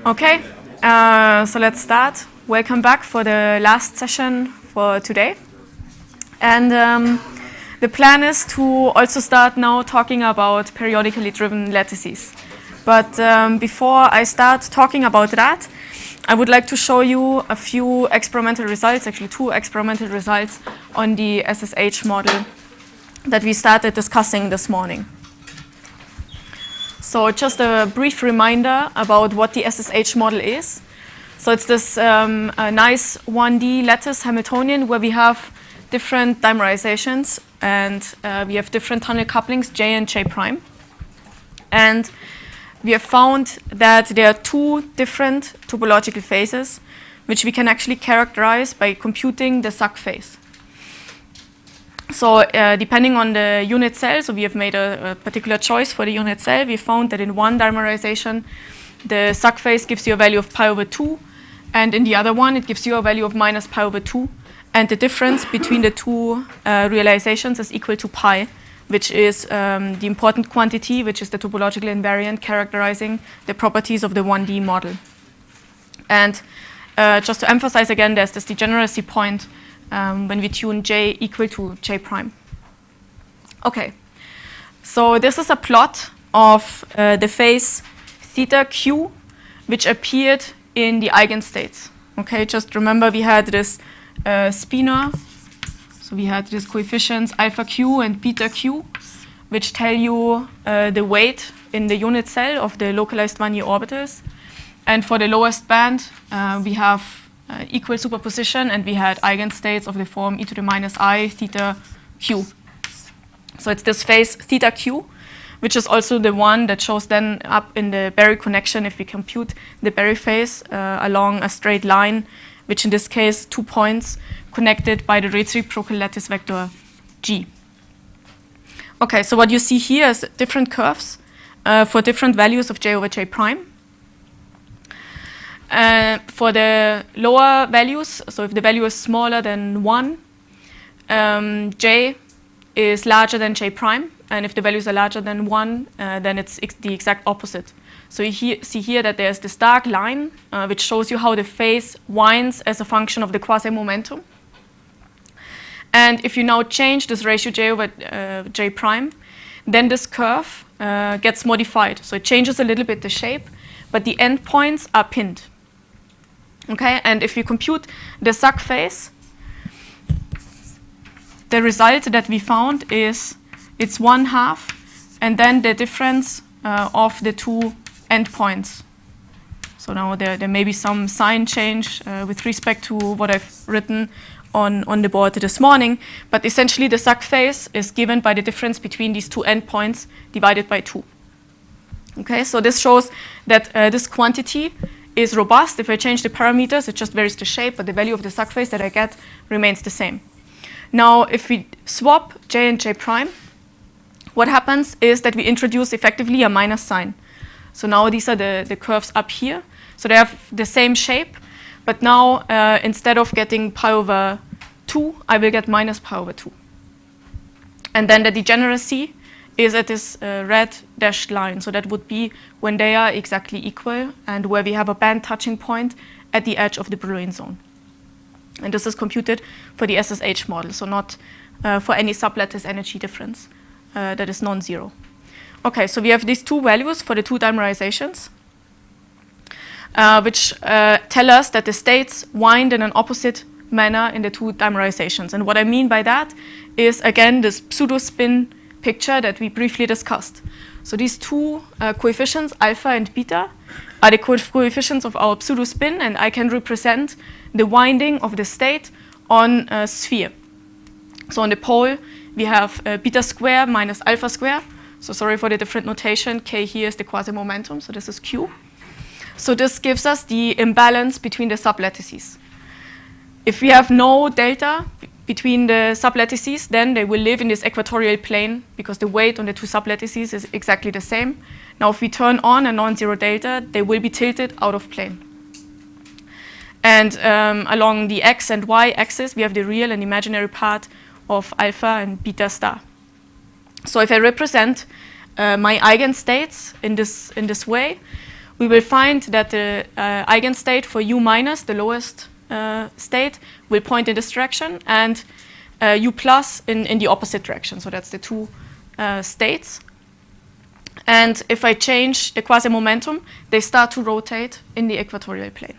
Okay, so let's start. Welcome back for the last session for today. And the plan is to also start now talking about periodically driven lattices. But before I start talking about that, I would like to show you a few experimental results, actually 2 experimental results on the SSH model that we started discussing this morning. So just a brief reminder about what the SSH model is. So it's this a nice 1D lattice Hamiltonian where we have different dimerizations and we have different tunnel couplings, J and J prime. And we have found that there are 2 different topological phases which we can actually characterize by computing the Sag phase. So depending on the unit cell, so we have made a particular choice for the unit cell, we found that in one dimerization the Sag phase gives you a value of pi over 2, and in the other one it gives you a value of minus pi over 2, and the difference between the 2 realizations is equal to pi, which is the important quantity, which is the topological invariant characterizing the properties of the 1D model. And just to emphasize again, there's this degeneracy point when we tune J equal to J prime. Okay, so this is a plot of the phase theta q, which appeared in the eigenstates. Okay, just remember we had this spinor, so we had these coefficients alpha q and beta q, which tell you the weight in the unit cell of the localized 1D orbitals. And for the lowest band, we have equal superposition, and we had eigenstates of the form e to the minus I theta q. So it's this phase theta q, which is also the one that shows then up in the Berry connection if we compute the Berry phase along a straight line, which in this case 2 points connected by the reciprocal lattice vector G. Okay, so what you see here is different curves for different values of J over J prime. For the lower values, so if the value is smaller than 1, J is larger than J prime, and if the values are larger than 1, then it's the exact opposite. So you see here that there's this dark line, which shows you how the phase winds as a function of the quasi-momentum. And if you now change this ratio J over J prime, then this curve gets modified. So it changes a little bit the shape, but the endpoints are pinned. Okay, and if you compute the Sag phase, the result that we found is it's 1/2, and then the difference of the 2 endpoints. So now there may be some sign change with respect to what I've written on the board this morning, but essentially the Sag phase is given by the difference between these 2 endpoints divided by 2. Okay, so this shows that this quantity is robust. If I change the parameters, it just varies the shape, but the value of the Sag phase that I get remains the same. Now, if we swap J and J prime, what happens is that we introduce effectively a minus sign. So now these are the curves up here. So they have the same shape, but now instead of getting pi over 2, I will get minus pi over 2. And then the degeneracy is at this red dashed line. So that would be when they are exactly equal and where we have a band touching point at the edge of the Brillouin zone. And this is computed for the SSH model, so not for any sublattice energy difference that is non-zero. Okay, so we have these 2 values for the 2 dimerizations, which tell us that the states wind in an opposite manner in the 2 dimerizations. And what I mean by that is, again, this pseudo-spin picture that we briefly discussed. So these 2 coefficients, alpha and beta, are the coefficients of our pseudo-spin, and I can represent the winding of the state on a sphere. So on the pole, we have beta square minus alpha square. So sorry for the different notation. K here is the quasi-momentum, so this is Q. So this gives us the imbalance between the sublattices. If we have no delta between the sublattices, then they will live in this equatorial plane because the weight on the 2 sublattices is exactly the same. Now if we turn on a non-zero delta, they will be tilted out of plane. And along the x and y axis, we have the real and imaginary part of alpha and beta star. So if I represent my eigenstates in this way, we will find that the eigenstate for U minus, the lowest state, will point in this direction, and U plus in the opposite direction. So that's the two states. And if I change the quasi-momentum, they start to rotate in the equatorial plane.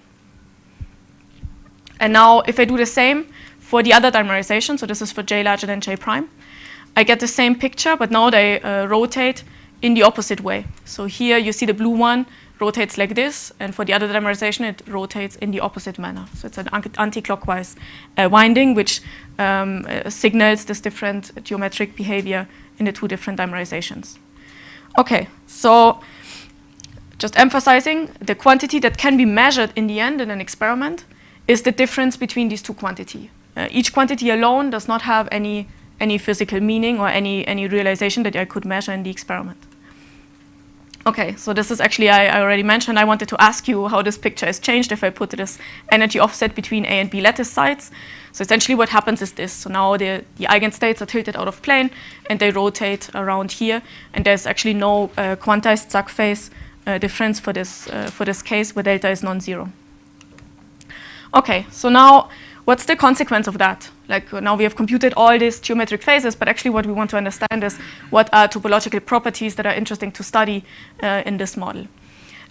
And now if I do the same for the other dimerization, so this is for J larger than J prime, I get the same picture, but now they rotate in the opposite way. So here you see the blue one rotates like this, and for the other dimerization it rotates in the opposite manner. So it's an anti-clockwise winding, which signals this different geometric behavior in the two different dimerizations. Okay, so just emphasizing, the quantity that can be measured in the end in an experiment is the difference between these two quantities. Each quantity alone does not have any physical meaning or any realization that I could measure in the experiment. Okay, so this is actually, I already mentioned, I wanted to ask you how this picture has changed if I put this energy offset between A and B lattice sites. So essentially what happens is this. So now the eigenstates are tilted out of plane and they rotate around here, and there's actually no quantized Sachs phase difference for this case where delta is non-zero. Okay, so now what's the consequence of that? Like now we have computed all these geometric phases, but actually what we want to understand is what are topological properties that are interesting to study in this model.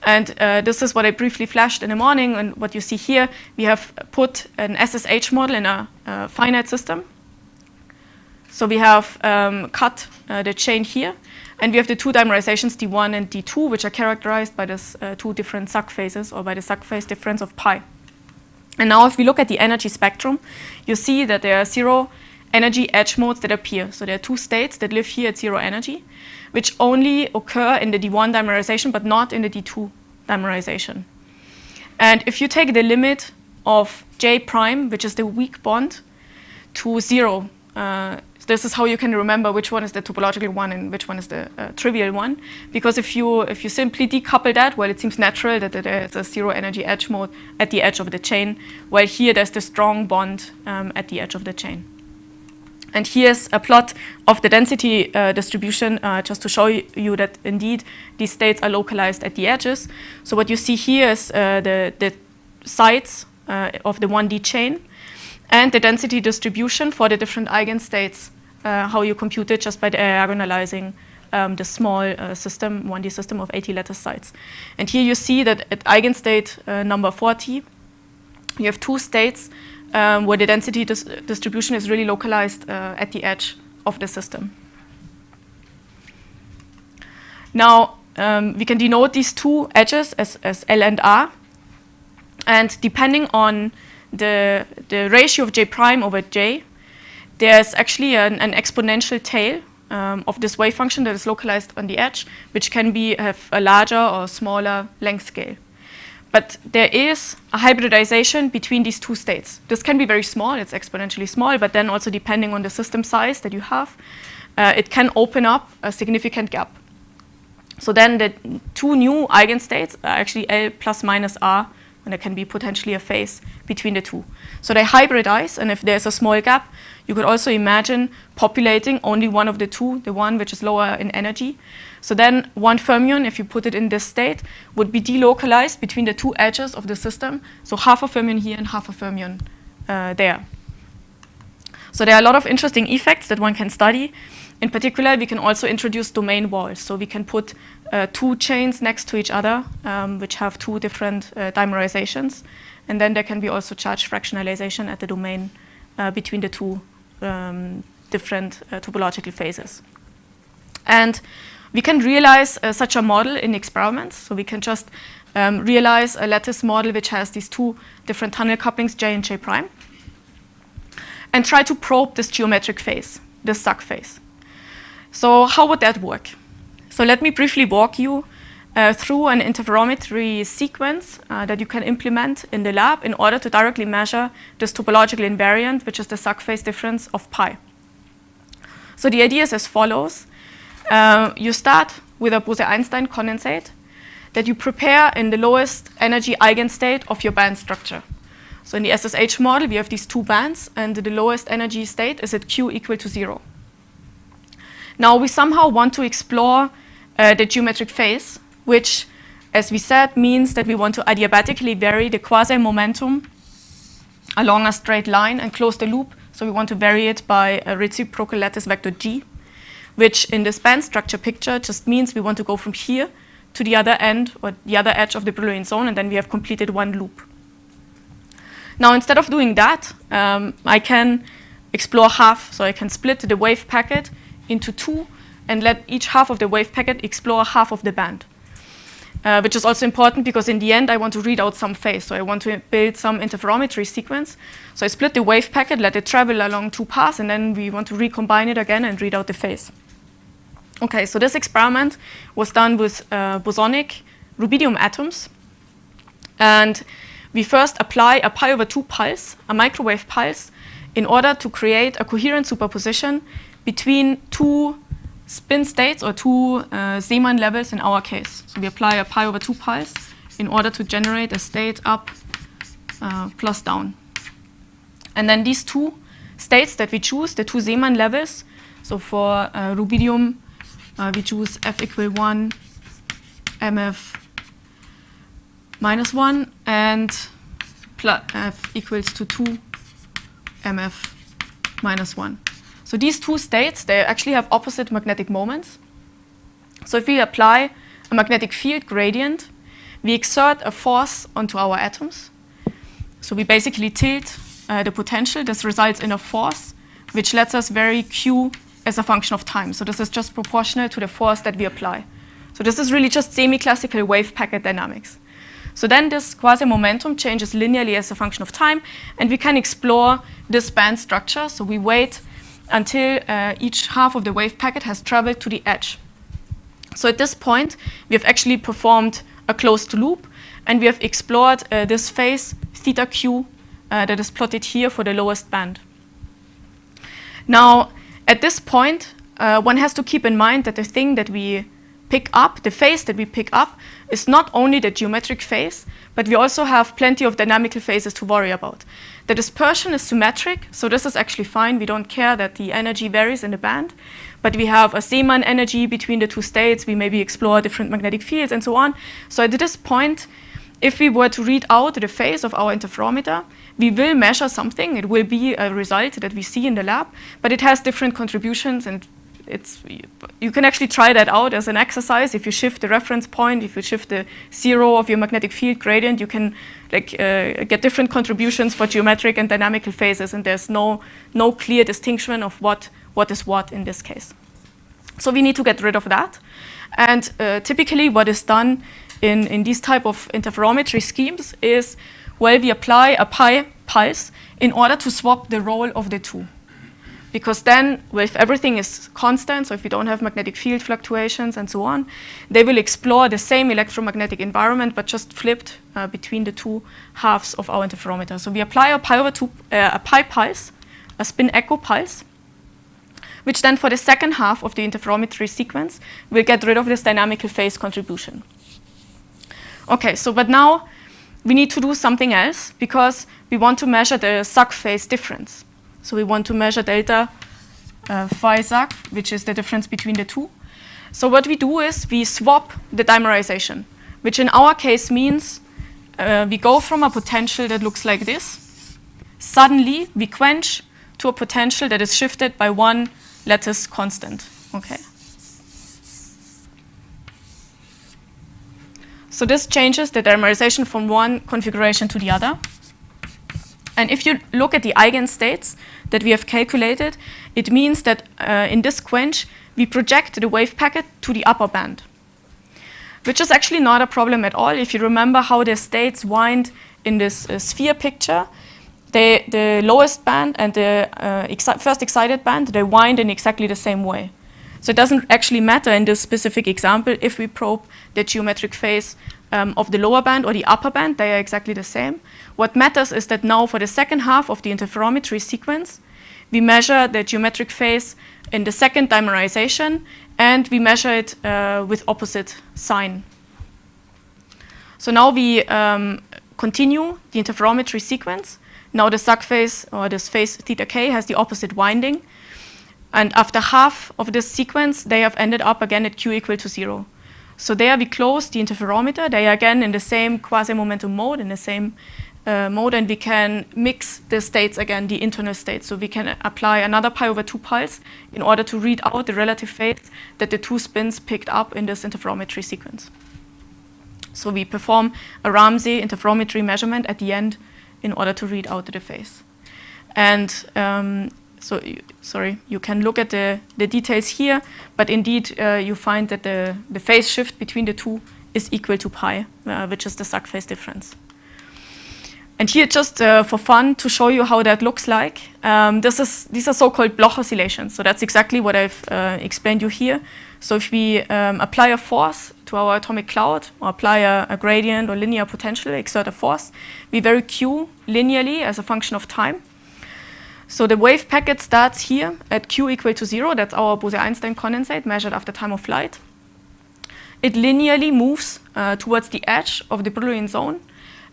And this is what I briefly flashed in the morning, and what you see here, we have put an SSH model in a finite system. So we have cut the chain here, and we have the two dimerizations, D1 and D2, which are characterized by this two different Sachs phases, or by the Sachs phase difference of pi. And now if we look at the energy spectrum, you see that there are zero energy edge modes that appear. So there are two states that live here at zero energy, which only occur in the D1 dimerization, but not in the D2 dimerization. And if you take the limit of J prime, which is the weak bond, to 0, this is how you can remember which one is the topological one and which one is the trivial one. Because if you simply decouple that, well, it seems natural that there is a zero energy edge mode at the edge of the chain, while here there's the strong bond at the edge of the chain. And here's a plot of the density distribution just to show you that indeed these states are localized at the edges. So what you see here is the sides of the 1D chain and the density distribution for the different eigenstates, how you compute it just by diagonalizing the small system, 1D system of 80 lattice sites. And here you see that at eigenstate number 40, you have two states where the density distribution is really localized at the edge of the system. Now, we can denote these two edges as L and R. And depending on the ratio of J prime over J, there's actually an exponential tail of this wave function that is localized on the edge, which can have a larger or smaller length scale. But there is a hybridization between these two states. This can be very small, it's exponentially small, but then also depending on the system size that you have, it can open up a significant gap. So then the two new eigenstates are actually L plus minus R, and there can be potentially a phase between the two. So they hybridize, and if there's a small gap, you could also imagine populating only one of the two, the one which is lower in energy. So then one fermion, if you put it in this state, would be delocalized between the two edges of the system. So half a fermion here and half a fermion there. So there are a lot of interesting effects that one can study. In particular, we can also introduce domain walls. So we can put two chains next to each other, which have two different dimerizations. And then there can be also charge fractionalization at the domain between the two different topological phases. And we can realize such a model in experiments. So we can just realize a lattice model which has these two different tunnel couplings, J and J prime, and try to probe this geometric phase, this Sachs phase. So how would that work? So let me briefly walk you through an interferometry sequence that you can implement in the lab in order to directly measure this topological invariant, which is the Sachs phase difference of pi. So the idea is as follows. You start with a Bose-Einstein condensate that you prepare in the lowest energy eigenstate of your band structure. So in the SSH model, we have these two bands, and the lowest energy state is at Q equal to 0. Now we somehow want to explore the geometric phase, which as we said, means that we want to adiabatically vary the quasi-momentum along a straight line and close the loop. So we want to vary it by a reciprocal lattice vector G, which in this band structure picture just means we want to go from here to the other end or the other edge of the Brillouin zone, and then we have completed one loop. Now, instead of doing that, I can explore half. So I can split the wave packet into two and let each half of the wave packet explore half of the band, which is also important because in the end, I want to read out some phase. So I want to build some interferometry sequence. So I split the wave packet, let it travel along two paths, and then we want to recombine it again and read out the phase. OK, so this experiment was done with bosonic rubidium atoms. And we first apply a pi/2 pulse, a microwave pulse, in order to create a coherent superposition between two spin states or two Zeeman levels in our case. So we apply a pi/2 pulse in order to generate a state up plus down. And then these two states that we choose, the two Zeeman levels, so for rubidium, we choose F = 1, MF -1, and F = 2, MF -1. So these two states, they actually have opposite magnetic moments. So if we apply a magnetic field gradient, we exert a force onto our atoms. So we basically tilt the potential. This results in a force, which lets us vary Q as a function of time. So this is just proportional to the force that we apply. So this is really just semi-classical wave packet dynamics. So then this quasi-momentum changes linearly as a function of time, and we can explore this band structure. So we wait until each half of the wave packet has traveled to the edge. So at this point, we have actually performed a closed loop, and we have explored this phase, theta q, that is plotted here for the lowest band. Now, at this point, one has to keep in mind that the thing that we pick up, the phase that we pick up, is not only the geometric phase, but we also have plenty of dynamical phases to worry about. The dispersion is symmetric, so this is actually fine. We don't care that the energy varies in the band, but we have a Zeeman energy between the two states. We maybe explore different magnetic fields and so on. So at this point, if we were to read out the phase of our interferometer, we will measure something. It will be a result that we see in the lab, but it has different contributions, and you can actually try that out as an exercise. If you shift the reference point, if you shift the zero of your magnetic field gradient, you can get different contributions for geometric and dynamical phases, and there's no clear distinction of what is what in this case. So we need to get rid of that. And typically what is done in these type of interferometry schemes is, well, we apply a pi pulse in order to swap the role of the two. Because then, well, if everything is constant, so if we don't have magnetic field fluctuations and so on, they will explore the same electromagnetic environment, but just flipped between the two halves of our interferometer. So we apply a pi pulse, a spin echo pulse, which then for the second half of the interferometry sequence will get rid of this dynamical phase contribution. Okay, so but now we need to do something else because we want to measure the Sag phase difference. So we want to measure delta phi Sag, which is the difference between the two. So what we do is we swap the dimerization, which in our case means we go from a potential that looks like this. Suddenly, we quench to a potential that is shifted by one lattice constant. Okay. So this changes the dimerization from one configuration to the other. And if you look at the eigenstates that we have calculated, it means that in this quench, we project the wave packet to the upper band, which is actually not a problem at all. If you remember how the states wind in this sphere picture, the lowest band and the first excited band, they wind in exactly the same way. So it doesn't actually matter in this specific example if we probe the geometric phase of the lower band or the upper band, they are exactly the same. What matters is that now for the second half of the interferometry sequence, we measure the geometric phase in the second dimerization, and we measure it with opposite sign. So now we continue the interferometry sequence. Now the Sag phase, or this phase theta k, has the opposite winding. And after half of this sequence, they have ended up again at q = 0. So there we close the interferometer. They are again in the same quasi-momentum mode, in the same mode, and we can mix the states again, the internal states. So we can apply another pi/2 pulse in order to read out the relative phase that the two spins picked up in this interferometry sequence. So we perform a Ramsey interferometry measurement at the end in order to read out the phase. And you can look at the details here, but indeed you find that the phase shift between the two is equal to pi, which is the Sachs phase difference. And here, just for fun, to show you how that looks like, these are so-called Bloch oscillations. So that's exactly what I've explained you here. So if we apply a force to our atomic cloud, or apply a gradient or linear potential, exert a force, we vary Q linearly as a function of time. So the wave packet starts here at Q equal to 0. That's our Bose-Einstein condensate measured after time of flight. It linearly moves towards the edge of the Brillouin zone,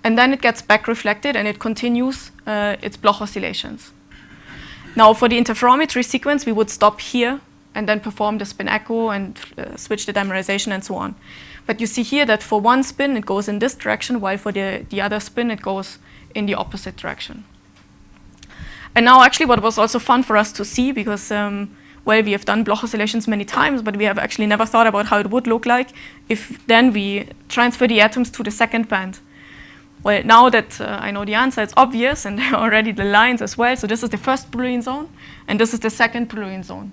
and then it gets back reflected and it continues its Bloch oscillations. Now for the interferometry sequence, we would stop here and then perform the spin echo and switch the dimerization and so on. But you see here that for one spin it goes in this direction, while for the other spin it goes in the opposite direction. And now actually what was also fun for us to see, because well, we have done Bloch oscillations many times, but we have actually never thought about how it would look like if then we transfer the atoms to the second band. Well, now that I know the answer, it's obvious, and there are already the lines as well. So this is the first Brillouin zone, and this is the second Brillouin zone.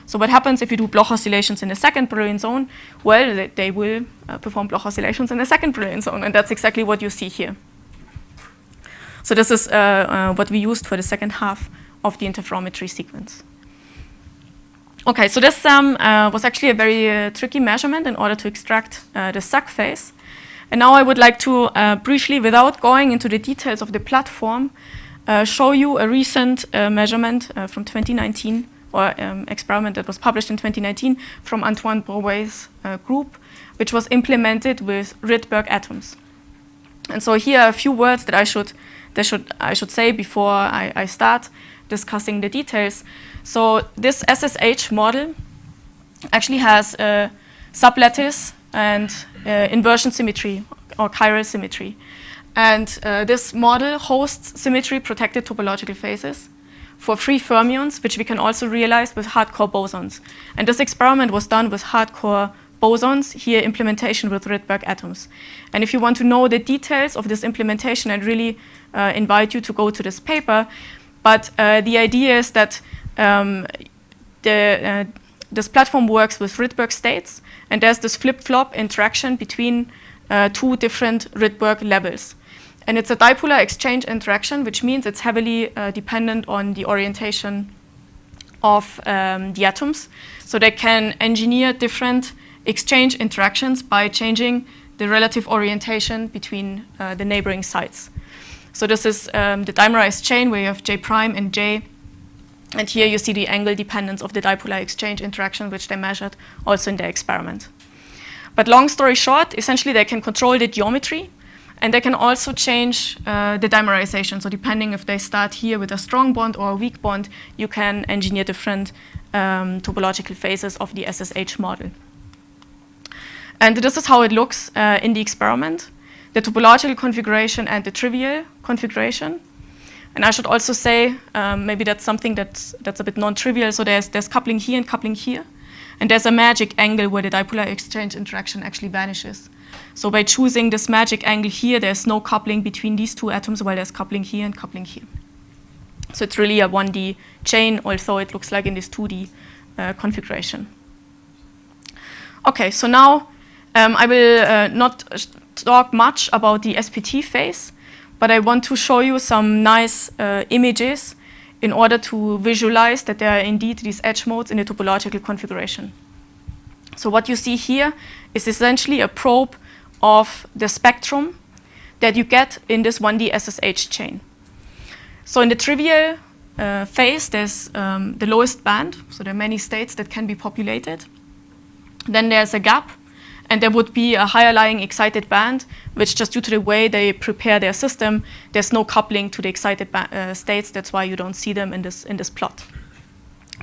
So what happens if you do Bloch oscillations in the second Brillouin zone? Well, they will perform Bloch oscillations in the second Brillouin zone, and that's exactly what you see here. So this is what we used for the second half of the interferometry sequence. Okay, so this was actually a very tricky measurement in order to extract the Sachs phase. And now I would like to briefly, without going into the details of the platform, show you a recent measurement from 2019, or experiment that was published in 2019 from Antoine Brouet's group, which was implemented with Rydberg atoms. And so here are a few words that I should say before I start discussing the details. So this SSH model actually has a sublattice and inversion symmetry or chiral symmetry. And this model hosts symmetry-protected topological phases for free fermions, which we can also realize with hardcore bosons. And this experiment was done with hardcore bosons, here implementation with Rydberg atoms. And if you want to know the details of this implementation, I'd really invite you to go to this paper. But the idea is that this platform works with Rydberg states, and there's this flip-flop interaction between two different Rydberg levels. And it's a dipolar exchange interaction, which means it's heavily dependent on the orientation of the atoms. So they can engineer different exchange interactions by changing the relative orientation between the neighboring sites. So this is the dimerized chain where you have J prime and J. And here you see the angle dependence of the dipolar exchange interaction, which they measured also in their experiment. But long story short, essentially they can control the geometry, and they can also change the dimerization. So depending if they start here with a strong bond or a weak bond, you can engineer different topological phases of the SSH model. And this is how it looks in the experiment, the topological configuration and the trivial configuration. And I should also say, maybe that's something that's a bit non-trivial. So there's coupling here and coupling here. And there's a magic angle where the dipolar exchange interaction actually vanishes. So by choosing this magic angle here, there's no coupling between these two atoms, while there's coupling here and coupling here. So it's really a 1D chain, although it looks like in this 2D configuration. Okay, so now I will not talk much about the SPT phase, but I want to show you some nice images in order to visualize that there are indeed these edge modes in the topological configuration. So what you see here is essentially a probe of the spectrum that you get in this 1D SSH chain. So in the trivial phase, there's the lowest band, so there are many states that can be populated. Then there's a gap, and there would be a higher lying excited band, which just due to the way they prepare their system, there's no coupling to the excited states. That's why you don't see them in this plot.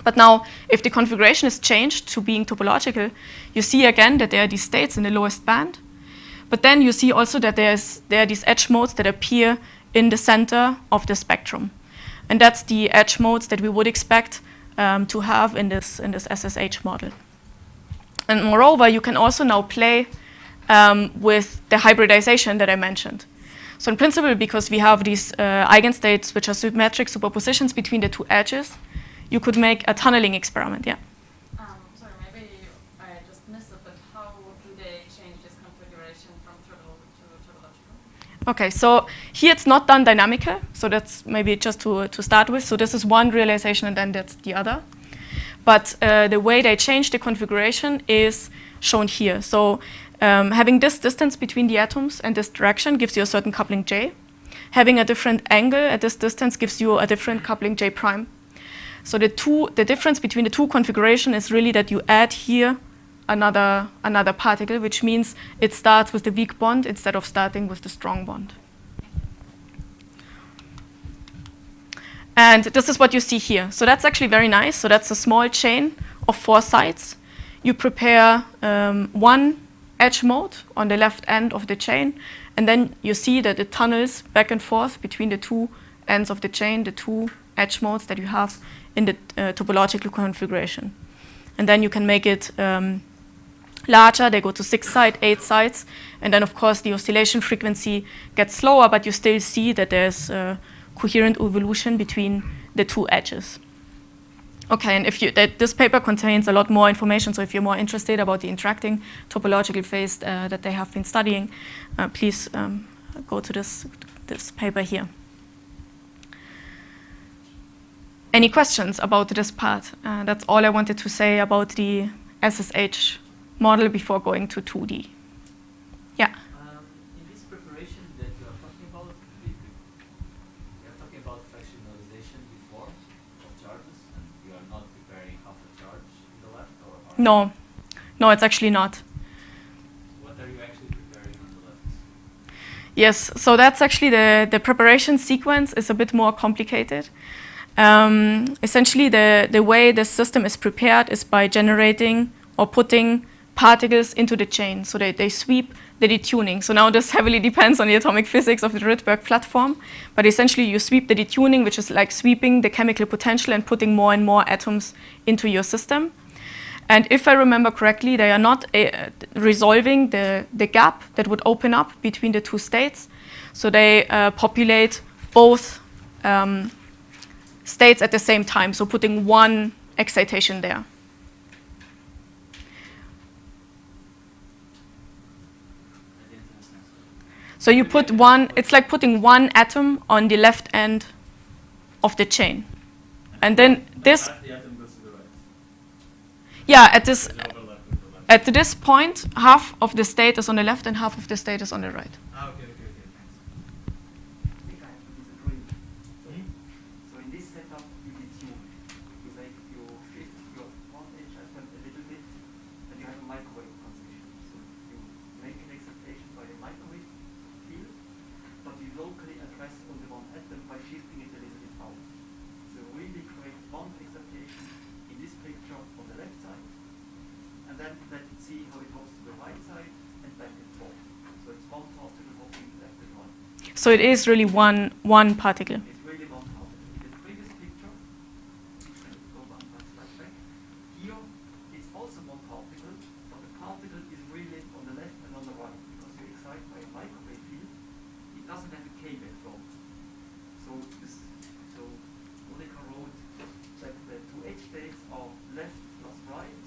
But now, if the configuration is changed to being topological, you see again that there are these states in the lowest band. But then you see also that there are these edge modes that appear in the center of the spectrum. And that's the edge modes that we would expect to have in this SSH model. And moreover, you can also now play with the hybridization that I mentioned. So in principle, because we have these eigenstates which are symmetric superpositions between the two edges, you could make a tunneling experiment, yeah. Sorry, maybe I just missed it, but how do they change this configuration from trivial to topological? Okay, so here it's not done dynamical, so that's maybe just to start with. So this is one realization and then that's the other. But the way they change the configuration is shown here. So having this distance between the atoms and this direction gives you a certain coupling J. Having a different angle at this distance gives you a different coupling J prime. So the difference between the two configurations is really that you add here another particle, which means it starts with the weak bond instead of starting with the strong bond. And this is what you see here. So that's actually very nice. So that's a small chain of 4 sides. You prepare one edge mode on the left end of the chain, and then you see that it tunnels back and forth between the two ends of the chain, the two edge modes that you have in the topological configuration. And then you can make it larger. They go to 6 sides, 8 sides. And then, of course, the oscillation frequency gets slower, but you still see that there's coherent evolution between the two edges. Okay, and this paper contains a lot more information, so if you're more interested about the interacting topological phase that they have been studying, please go to this paper here. Any questions about this part? That's all I wanted to say about the SSH model before going to 2D. Yeah? In this preparation that you are talking about, we are talking about fractionalization before of charges, and you are not preparing half a charge in the left? Or No, it's actually not. What are you actually preparing on the left? Yes, so that's actually the preparation sequence is a bit more complicated. Essentially, the way the system is prepared is by generating or putting particles into the chain. So they sweep the detuning. So now this heavily depends on the atomic physics of the Rydberg platform. But essentially, you sweep the detuning, which is like sweeping the chemical potential and putting more and more atoms into your system. And if I remember correctly, they are not resolving the gap that would open up between the two states. So they populate both states at the same time, so putting one excitation there. So you put one, it's like putting one atom on the left end of the chain. And then this, The atom goes to the right. yeah, at They overlap with the left. at this point, half of the state is on the left and half of the state is on the right. Okay, thanks. I think I have to disagree. So in this setup, you detune. You shift your one edge atom a little bit, and you have a microwave transmission. So you make an excitation by the microwave field, but you locally address only one atom by shifting it a little bit out. So really create one excitation in this picture on the left side, and then let it see how it goes to the right side and back and forth. So it's one particle hopping left and right. So it is really one particle. It's really one particle. In the previous picture, go one slide back. Here, it's also one particle, but the particle is really on the left and on the right because you excite by a microwave field. It doesn't have a K-back front. So Monica wrote that the two edge states are left plus right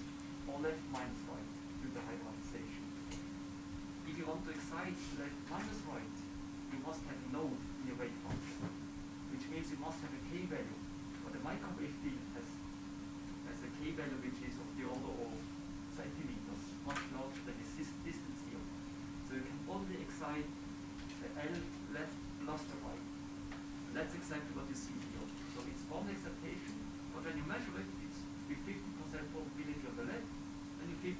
or left minus right due to hybridization. If you want to excite left minus right, you must have a node in your wave function, which means you must have a K value. But the microwave field has a K value which is of the order of centimeters, much larger than this distance here. So you can only excite the L left plus the right. And that's exactly what you see here. So it's one excitation, but when you measure it, it's with 50% probability on the left and with 50%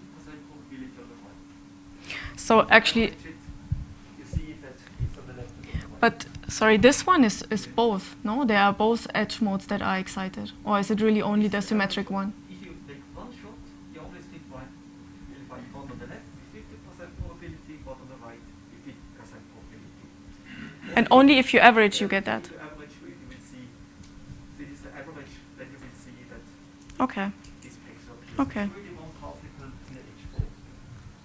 probability on the right. So actually, You see that it's on the left and on the right. but sorry, this one is both, no? There are both edge modes that are excited. Or is it really only the symmetric one? If you take one shot, you always will find one on the left with 50% probability, one on the right with 50% probability. And only if you average you get that. If you average, you will see, this is the average, then you will see that Okay. this picture Okay. is really one particle in the H4.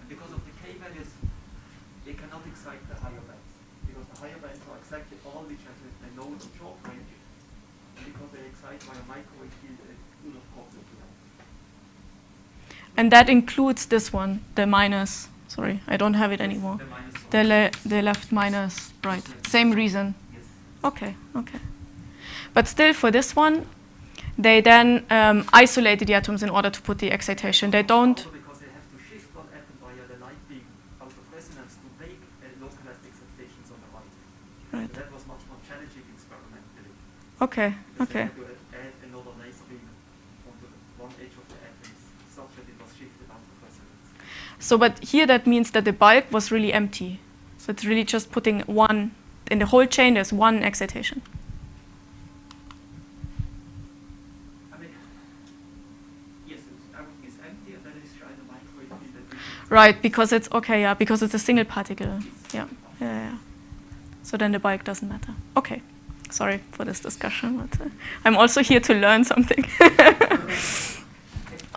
And because of the K values, they cannot excite the higher bands. Because the higher bands are exactly all which has a low and short range. And because they excite by a microwave field, they do not problem to them. And that includes this one, the minus. Sorry, I don't have it anymore. The minus one. The left minus right. Same reason. Yes. Okay, okay. But still, for this one, they then isolated the atoms in order to put the excitation. They don't. Also because they have to shift one atom via the light beam out of resonance to make localized excitations on the right. Right. So that was much more challenging experimentally. Okay, Because okay. they had to add another laser beam onto one edge of the atoms such that it was shifted out of resonance. So, but here that means that the bulk was really empty. So it's really just putting one, in the whole chain there's one excitation. I mean, yes, everything is empty and then it is shine a microwave field that we Right, because it's, okay, yeah, because it's a single particle. Yeah, yeah, yeah. So then the bulk doesn't matter. Okay, sorry for this discussion, but I'm also here to learn something.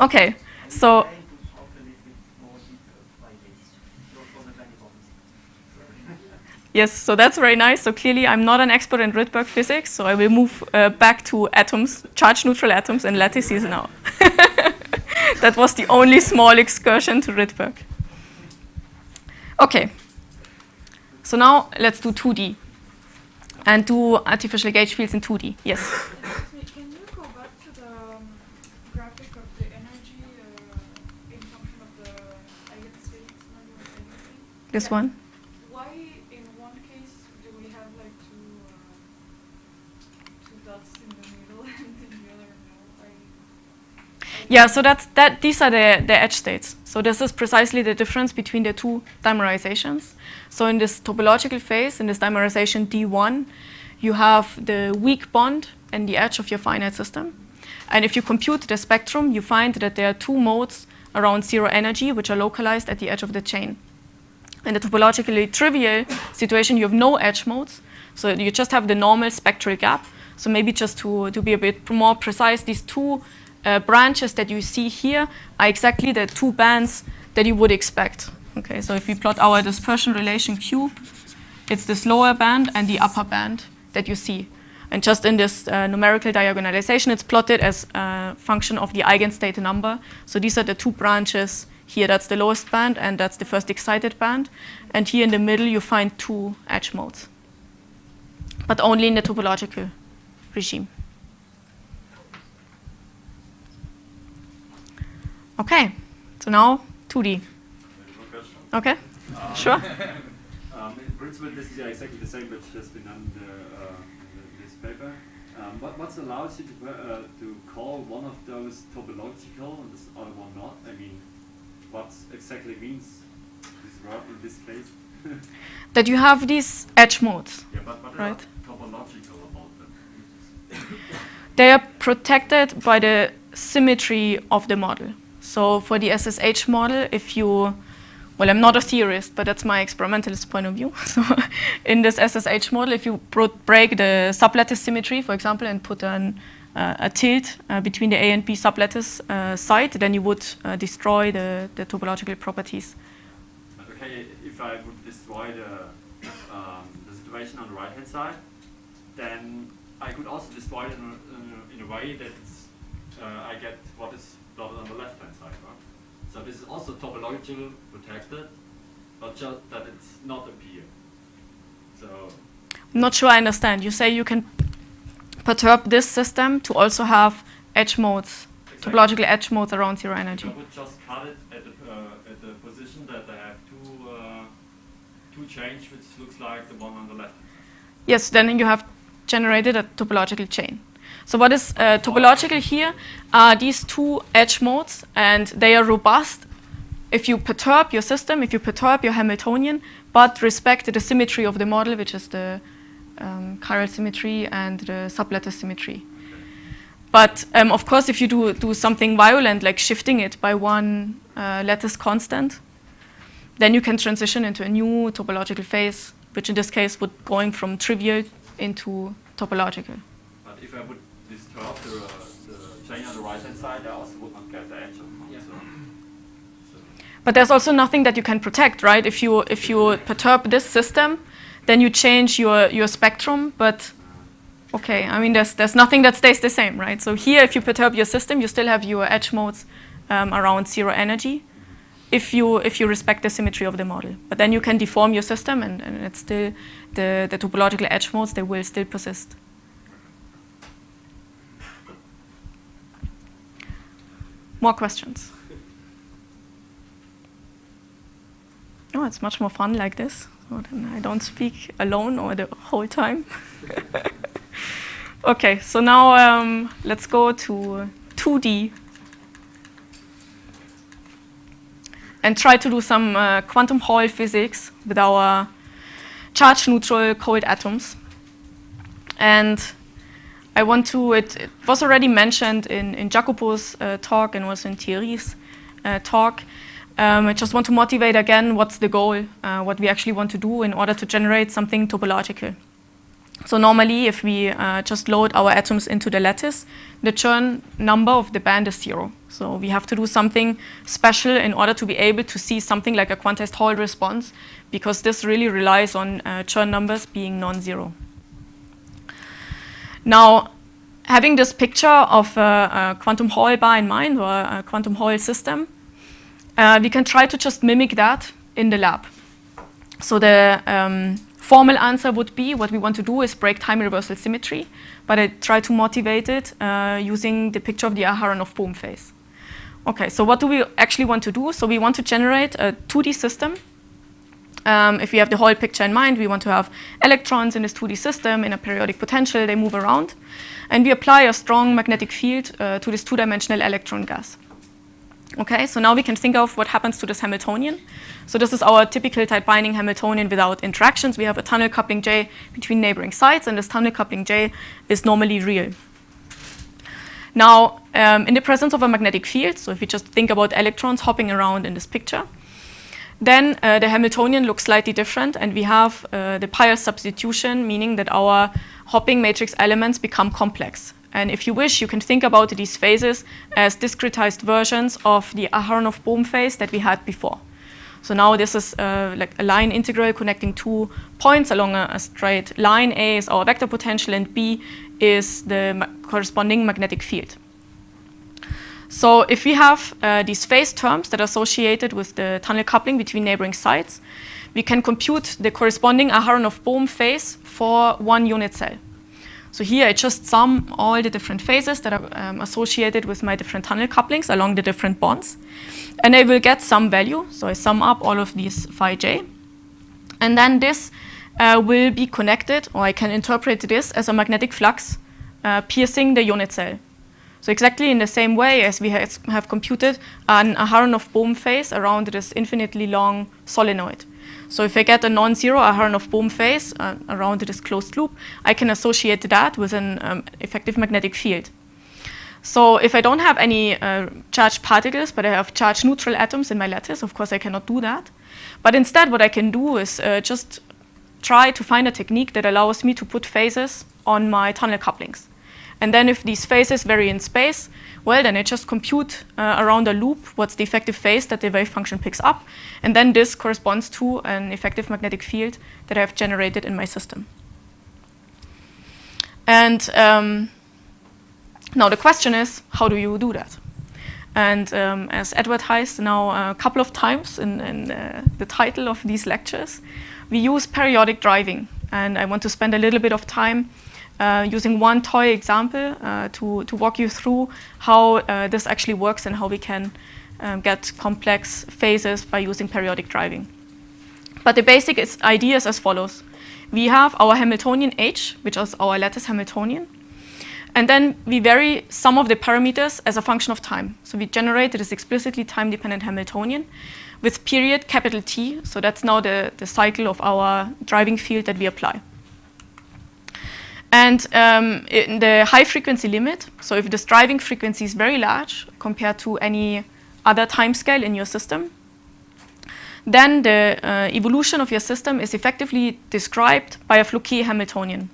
Okay, so, trying to talk a little bit more detailed like this. Not on the many ones. yes, so that's very nice. So clearly I'm not an expert in Rydberg physics, so I will move back to atoms, charge-neutral atoms and lattices now. That was the only small excursion to Rydberg. Okay, so now let's do 2D and do artificial gauge fields in 2D. Yes. Excuse me, can you go back to the graphic of the energy in function of the eigenstates? This one? Why in one case do we have like two dots in the middle and in the other no? Yeah, so these are the edge states. So this is precisely the difference between the two dimerizations. So in this topological phase, in this dimerization D1, you have the weak bond in the edge of your finite system. And if you compute the spectrum, you find that there are two modes around zero energy, which are localized at the edge of the chain. In the topologically trivial situation, you have no edge modes. So you just have the normal spectral gap. So maybe just to be a bit more precise, these two branches that you see here are exactly the two bands that you would expect. Okay, so if we plot our dispersion relation Q, it's this lower band and the upper band that you see. And just in this numerical diagonalization, it's plotted as a function of the eigenstate number. So these are the two branches here. That's the lowest band and that's the first excited band. And here in the middle, you find two edge modes, but only in the topological regime. Okay, so now 2D. One question. Okay, sure. In principle, this is exactly the same which has been done in this paper. What allows you to call one of those topological and this other one not? I mean, what exactly means this word in this case? That you have these edge modes. Yeah, but what Right. is topological about them? They are protected by the symmetry of the model. So for the SSH model, if you, well, I'm not a theorist, but that's my experimentalist point of view. So in this SSH model, if you break the sublattice symmetry, for example, and put a tilt between the A and B sublattice side, then you would destroy the topological properties. But okay, if I would destroy the situation on the right hand side, then I could also destroy it in a way that I get what is plotted on the left hand side, right? So this is also topologically protected, but just that it's not appear. So I'm not sure I understand. You say you can perturb this system to also have edge modes, exactly. topological edge modes around zero I energy. would just cut it at the position that I have two chains, which looks like the one on the left. Yes, then you have generated a topological chain. So what is topological here are these two edge modes, and they are robust if you perturb your system, if you perturb your Hamiltonian, but respect the symmetry of the model, which is the chiral symmetry and the sublattice symmetry. But of course, if you do something violent, like shifting it by one lattice constant, then you can transition into a new topological phase, which in this case would going from trivial into topological. But if I would disturb the chain on the right-hand side, I also would not get the edge of the But there's also nothing that you can protect, right? If you perturb this system, then you change your spectrum, but okay, I mean, there's nothing that stays the same, right? So here, if you perturb your system, you still have your edge modes around 0 energy if you respect the symmetry of the model. But then you can deform your system, and it's still the topological edge modes, they will still persist. More questions? Oh, it's much more fun like this. So then I don't speak alone or the whole time. Okay, so now let's go to 2D and try to do some quantum Hall physics with our charge-neutral cold atoms. And I want to, it was already mentioned in Jacopo's talk and also in Thierry's talk. I just want to motivate again what's the goal, what we actually want to do in order to generate something topological. So normally, if we just load our atoms into the lattice, the Chern number of the band is 0. So we have to do something special in order to be able to see something like a quantized Hall response, because this really relies on Chern numbers being non-zero. Now, having this picture of a quantum Hall bar in mind, or a quantum Hall system, we can try to just mimic that in the lab. So the formal answer would be, what we want to do is break time reversal symmetry, but I try to motivate it using the picture of the Aharonov-Bohm phase. Okay, so what do we actually want to do? So we want to generate a 2D system. If we have the whole picture in mind, we want to have electrons in this 2D system in a periodic potential, they move around, and we apply a strong magnetic field to this two-dimensional electron gas. Okay, so now we can think of what happens to this Hamiltonian. So this is our typical tight binding Hamiltonian without interactions. We have a tunnel coupling J between neighboring sites, and this tunnel coupling J is normally real. Now, in the presence of a magnetic field, so if we just think about electrons hopping around in this picture, then the Hamiltonian looks slightly different, and we have the Peierls substitution, meaning that our hopping matrix elements become complex. And if you wish, you can think about these phases as discretized versions of the Aharonov-Bohm phase that we had before. So now this is like a line integral connecting 2 points along a straight line. A is our vector potential, and B is the corresponding magnetic field. So if we have these phase terms that are associated with the tunnel coupling between neighboring sites, we can compute the corresponding Aharonov-Bohm phase for one unit cell. So here I just sum all the different phases that are associated with my different tunnel couplings along the different bonds. And I will get some value. So I sum up all of these phi j. And then this will be connected, or I can interpret this as a magnetic flux piercing the unit cell. So exactly in the same way as we have computed an Aharonov-Bohm phase around this infinitely long solenoid. So if I get a non-zero Aharonov-Bohm phase around this closed loop, I can associate that with an effective magnetic field. So if I don't have any charged particles, but I have charge-neutral atoms in my lattice, of course I cannot do that. But instead what I can do is just try to find a technique that allows me to put phases on my tunnel couplings. And then if these phases vary in space, well, then I just compute around a loop what's the effective phase that the wave function picks up. And then this corresponds to an effective magnetic field that I have generated in my system. And now the question is, how do you do that? And as advertised now a couple of times in the title of these lectures, we use periodic driving. And I want to spend a little bit of time using one toy example to walk you through how this actually works and how we can get complex phases by using periodic driving. But the basic idea is as follows. We have our Hamiltonian H, which is our lattice Hamiltonian. And then we vary some of the parameters as a function of time. So we generate this explicitly time-dependent Hamiltonian with period capital T. So that's now the cycle of our driving field that we apply. And in the high frequency limit, so if this driving frequency is very large compared to any other time scale in your system, then the evolution of your system is effectively described by a Fouquet Hamiltonian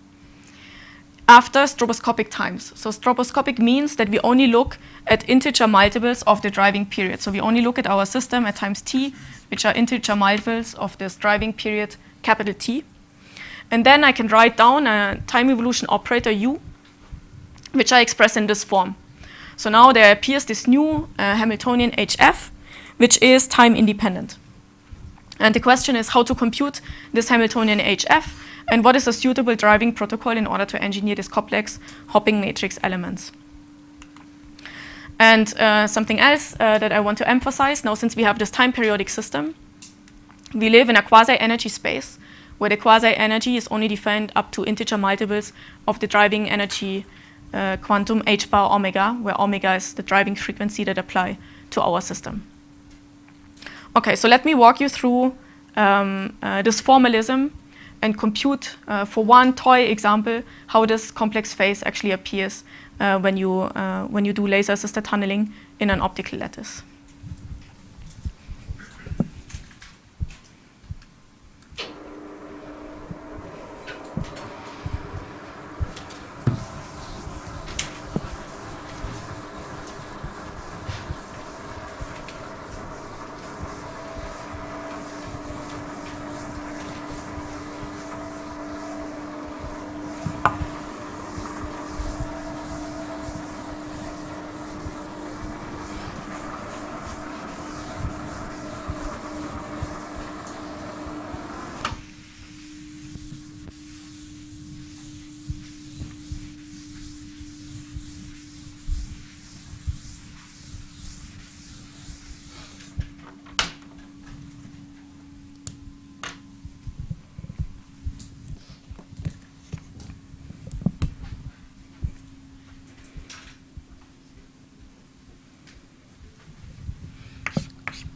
after stroboscopic times. So stroboscopic means that we only look at integer multiples of the driving period. So we only look at our system at times t, which are integer multiples of this driving period, capital T. And then I can write down a time evolution operator U, which I express in this form. So now there appears this new Hamiltonian HF, which is time independent. And the question is how to compute this Hamiltonian HF and what is a suitable driving protocol in order to engineer this complex hopping matrix elements. And something else that I want to emphasize, now since we have this time periodic system, we live in a quasi-energy space where the quasi-energy is only defined up to integer multiples of the driving energy quantum h bar omega, where omega is the driving frequency that apply to our system. Okay, so let me walk you through this formalism and compute for one toy example how this complex phase actually appears when you do laser-assisted tunneling in an optical lattice.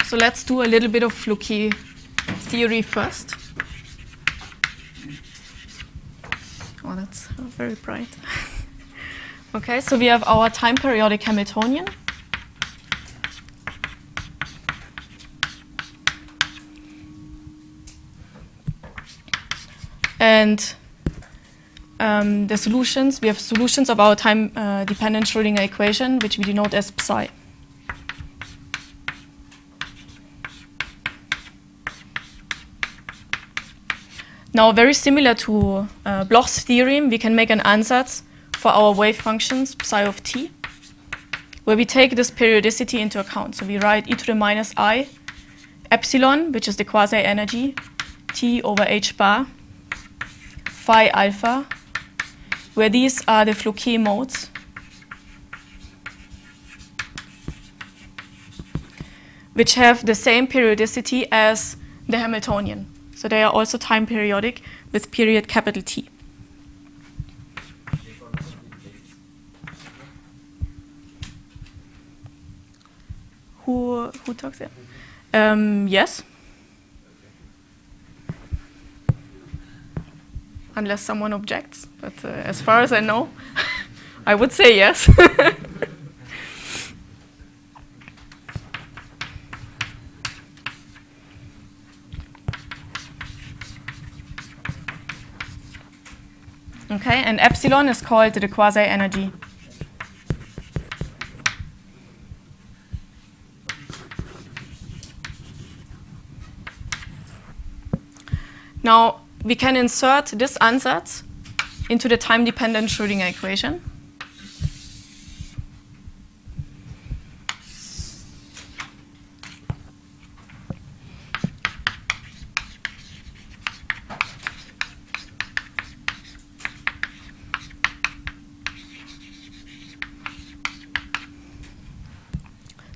So let's do a little bit of Fouquet theory first. Oh, that's very bright. Okay, so we have our time periodic Hamiltonian. And the solutions, we have solutions of our time-dependent Schrödinger equation, which we denote as psi. Now, very similar to Bloch's theorem, we can make an ansatz for our wave functions psi of t, where we take this periodicity into account. So we write e to the minus I epsilon, which is the quasi-energy, t over h bar, phi alpha, where these are the Fouquet modes. Which have the same periodicity as the Hamiltonian. So they are also time periodic with period capital T. Who talks there? Yes. Unless someone objects, but as far as I know, I would say yes. Okay, and epsilon is called the quasi-energy. Now, we can insert this ansatz into the time-dependent Schrödinger equation.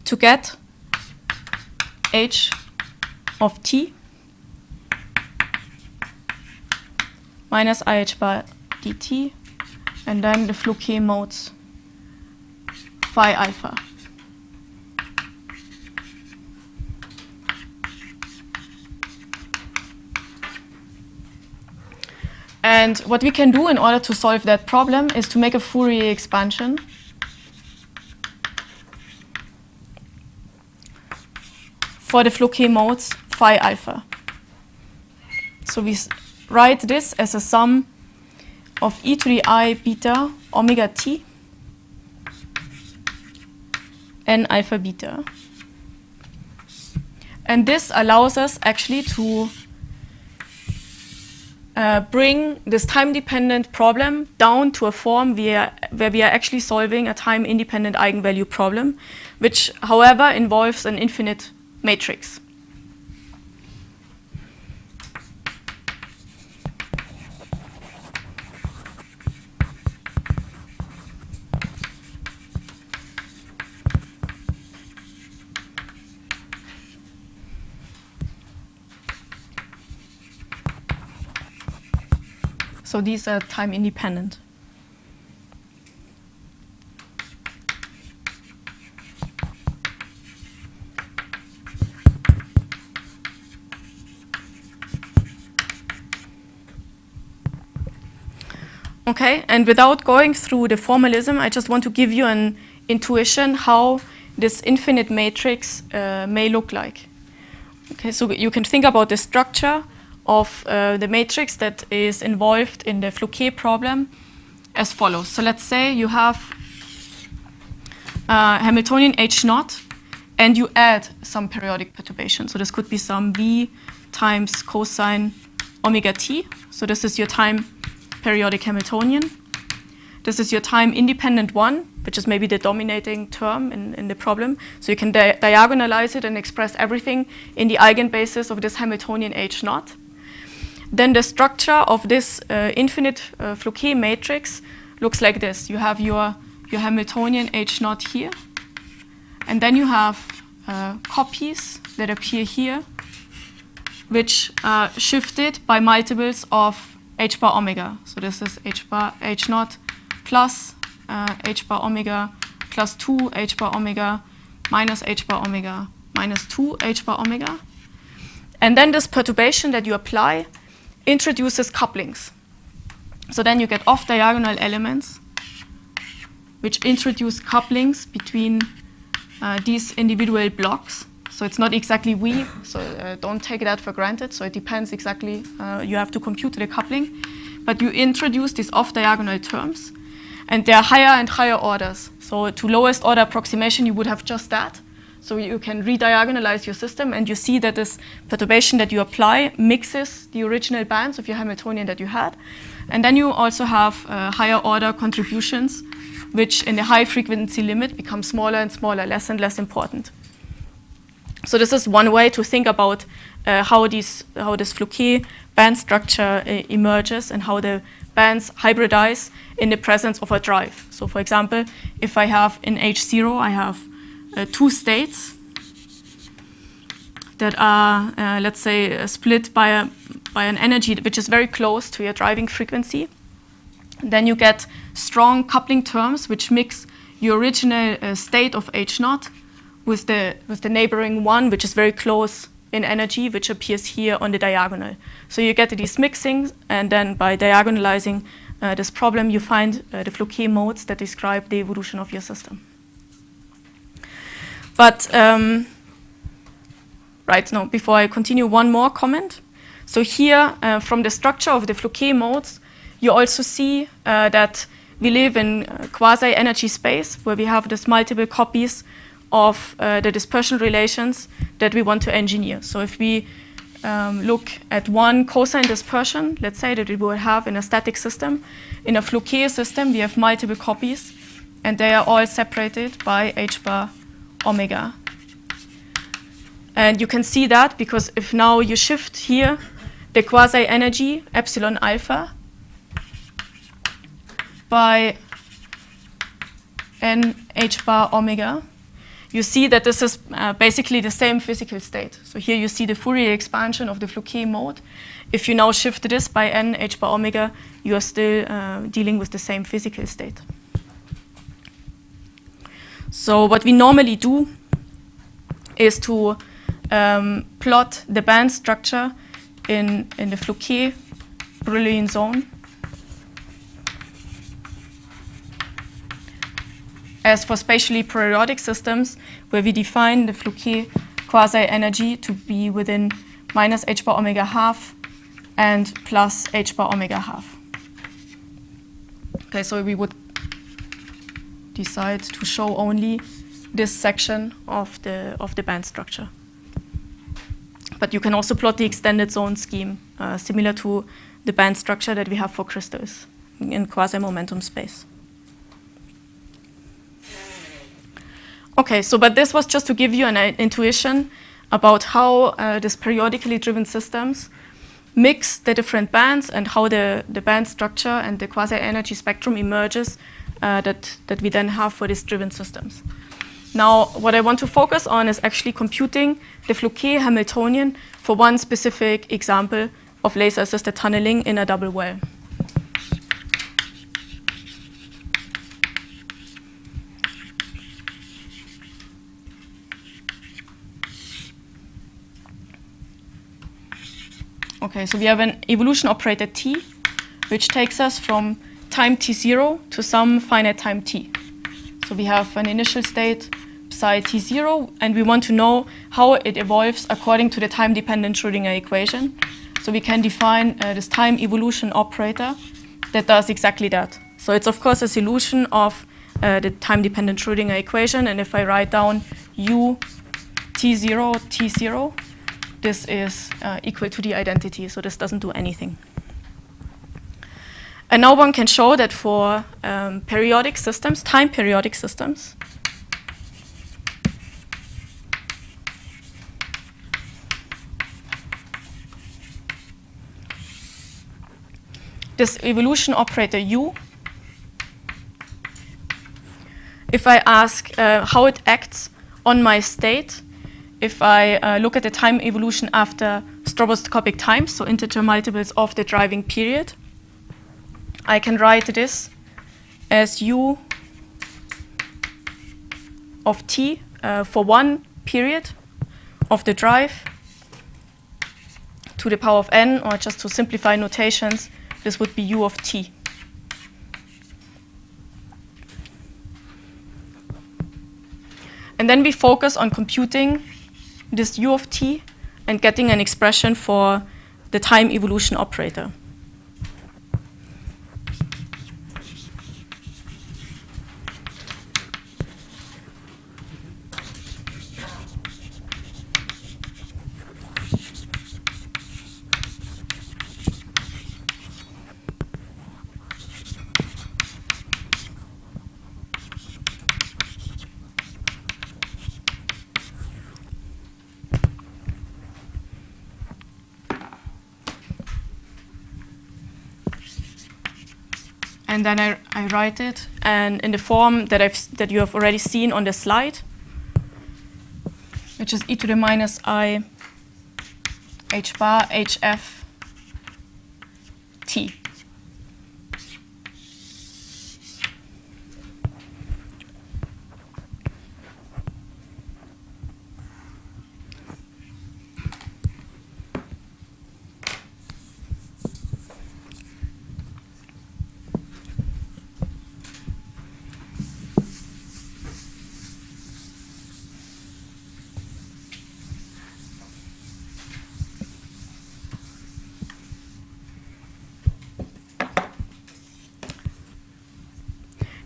To get h of t minus IH bar dt, and then the Fouquet modes phi alpha. And what we can do in order to solve that problem is to make a Fourier expansion for the Floquet modes phi alpha. So we write this as a sum of e to the I beta omega t n alpha beta. And this allows us actually to bring this time-dependent problem down to a form where we are actually solving a time-independent eigenvalue problem, which, however, involves an infinite matrix. So these are time independent. Okay, and without going through the formalism, I just want to give you an intuition how this infinite matrix may look like. Okay, so you can think about the structure of the matrix that is involved in the Floquet problem as follows. So let's say you have Hamiltonian H naught and you add some periodic perturbation. So this could be some V times cosine omega t. So this is your time periodic Hamiltonian. This is your time independent one, which is maybe the dominating term in the problem. So you can diagonalize it and express everything in the eigenbasis of this Hamiltonian H naught. Then the structure of this infinite Floquet matrix looks like this. You have your Hamiltonian H naught here, and then you have copies that appear here, which are shifted by multiples of h bar omega. So this is h naught plus h bar omega plus 2 h bar omega minus h bar omega minus 2 h bar omega. And then this perturbation that you apply introduces couplings. So then you get off-diagonal elements which introduce couplings between these individual blocks. So it's not exactly V, so don't take that for granted. So it depends exactly, you have to compute the coupling. But you introduce these off-diagonal terms, and they are higher and higher orders. So to lowest order approximation, you would have just that. So you can rediagonalize your system, and you see that this perturbation that you apply mixes the original bands of your Hamiltonian that you had. And then you also have higher order contributions, which in the high frequency limit become smaller and smaller, less and less important. So this is one way to think about how this Floquet band structure emerges and how the bands hybridize in the presence of a drive. So for example, if I have in H0, I have two states that are, let's say, split by an energy which is very close to your driving frequency. Then you get strong coupling terms which mix your original state of H naught with the neighboring one, which is very close in energy, which appears here on the diagonal. So you get these mixings, and then by diagonalizing this problem, you find the Floquet modes that describe the evolution of your system. But before I continue, one more comment. So here, from the structure of the Floquet modes, you also see that we live in quasi-energy space, where we have these multiple copies of the dispersion relations that we want to engineer. So if we look at one cosine dispersion, let's say that we will have in a static system, in a Floquet system, we have multiple copies, and they are all separated by h bar omega. And you can see that because if now you shift here the quasi-energy epsilon alpha by n h bar omega, you see that this is basically the same physical state. So here you see the Fourier expansion of the Floquet mode. If you now shift this by n h bar omega, you are still dealing with the same physical state. So what we normally do is to plot the band structure in the Floquet Brillouin zone as for spatially periodic systems, where we define the Fouquet quasi-energy to be within minus h bar omega half and plus h bar omega half. Okay, so we would decide to show only this section of the band structure. But you can also plot the extended zone scheme, similar to the band structure that we have for crystals in quasi-momentum space. Okay, so but this was just to give you an intuition about how these periodically driven systems mix the different bands and how the band structure and the quasi-energy spectrum emerges that we then have for these driven systems. Now, what I want to focus on is actually computing the Fouquet Hamiltonian for one specific example of laser-assisted tunneling in a double well. Okay, so we have an evolution operator t, which takes us from time t0 to some finite time t. So we have an initial state psi t0, and we want to know how it evolves according to the time-dependent Schrödinger equation. So we can define this time evolution operator that does exactly that. So it's of course a solution of the time-dependent Schrödinger equation, and if I write down u t0 t0, this is equal to the identity, so this doesn't do anything. And now one can show that for periodic systems, time-periodic systems, this evolution operator u, if I ask how it acts on my state, if I look at the time evolution after stroboscopic time, so integer multiples of the driving period, I can write this as u of t for one period of the drive to the power of n, or just to simplify notations, this would be u of t. And then we focus on computing this u of t and getting an expression for the time evolution operator. And then I write it, and in the form that you have already seen on the slide, which is e to the minus I h bar hf t.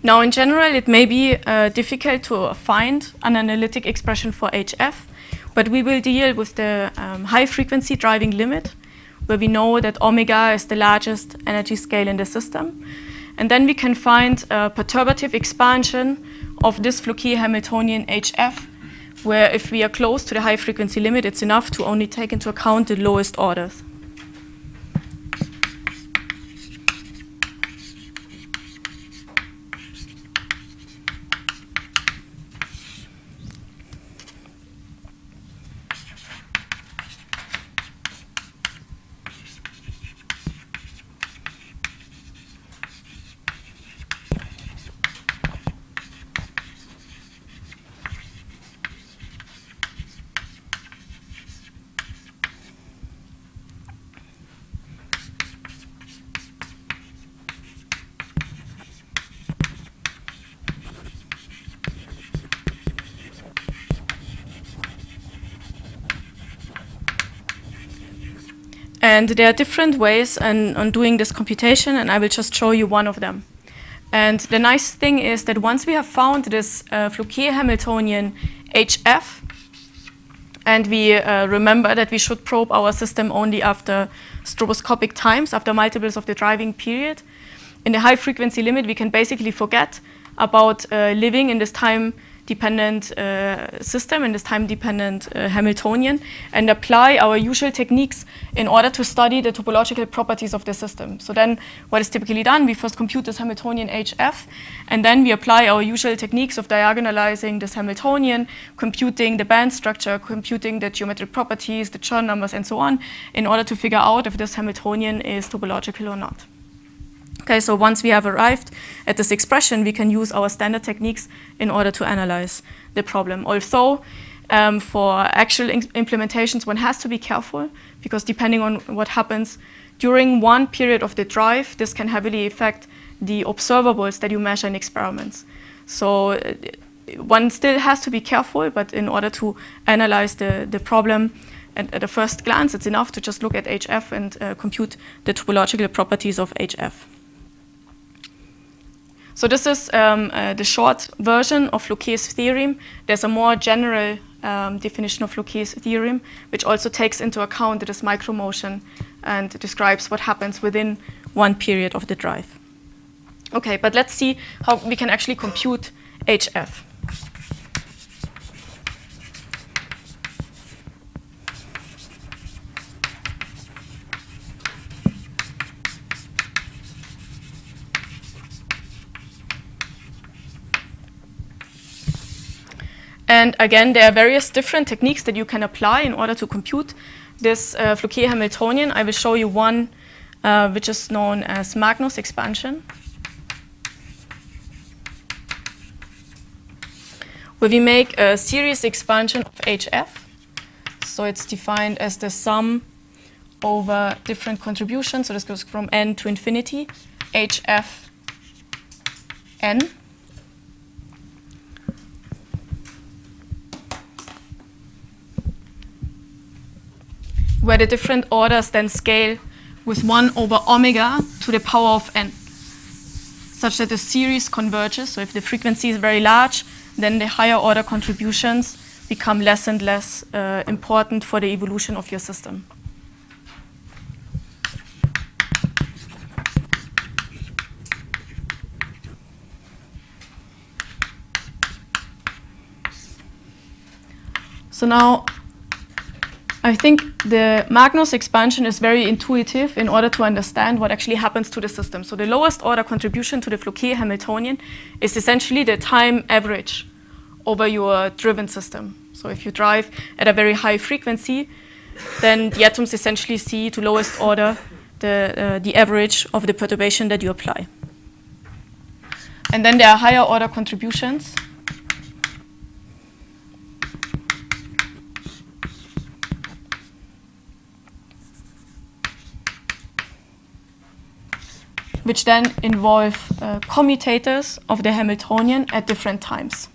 Now, in general, it may be difficult to find an analytic expression for HF, but we will deal with the high-frequency driving limit, where we know that omega is the largest energy scale in the system. And then we can find a perturbative expansion of this Fouquet Hamiltonian HF, where if we are close to the high-frequency limit, it's enough to only take into account the lowest orders. And there are different ways on doing this computation, and I will just show you one of them. And the nice thing is that once we have found this Fouquet-Hamiltonian HF, and we remember that we should probe our system only after stroboscopic times, after multiples of the driving period, in the high frequency limit, we can basically forget about living in this time-dependent system, in this time-dependent Hamiltonian, and apply our usual techniques in order to study the topological properties of the system. So then what is typically done, we first compute this Hamiltonian HF, and then we apply our usual techniques of diagonalizing this Hamiltonian, computing the band structure, computing the geometric properties, the Chern numbers, and so on, in order to figure out if this Hamiltonian is topological or not. Okay, so once we have arrived at this expression, we can use our standard techniques in order to analyze the problem. Although for actual implementations, one has to be careful, because depending on what happens during one period of the drive, this can heavily affect the observables that you measure in experiments. So one still has to be careful, but in order to analyze the problem at a first glance, it's enough to just look at HF and compute the topological properties of HF. So this is the short version of Fouquet's theorem. There's a more general definition of Fouquet's theorem, which also takes into account this micromotion and describes what happens within one period of the drive. Okay, but let's see how we can actually compute HF. And again, there are various different techniques that you can apply in order to compute this Fouquet-Hamiltonian. I will show you one which is known as Magnus Expansion, where we make a series expansion of HF. So it's defined as the sum over different contributions. So this goes from n to infinity, HF n. Where the different orders then scale with 1 over omega to the power of n, such that the series converges. So if the frequency is very large, then the higher order contributions become less and less important for the evolution of your system. So now, I think the Magnus expansion is very intuitive in order to understand what actually happens to the system. So the lowest order contribution to the Fouquet-Hamiltonian is essentially the time average over your driven system. So if you drive at a very high frequency, then the atoms essentially see to lowest order the average of the perturbation that you apply. And then there are higher order contributions. Which then involve commutators of the Hamiltonian at different times.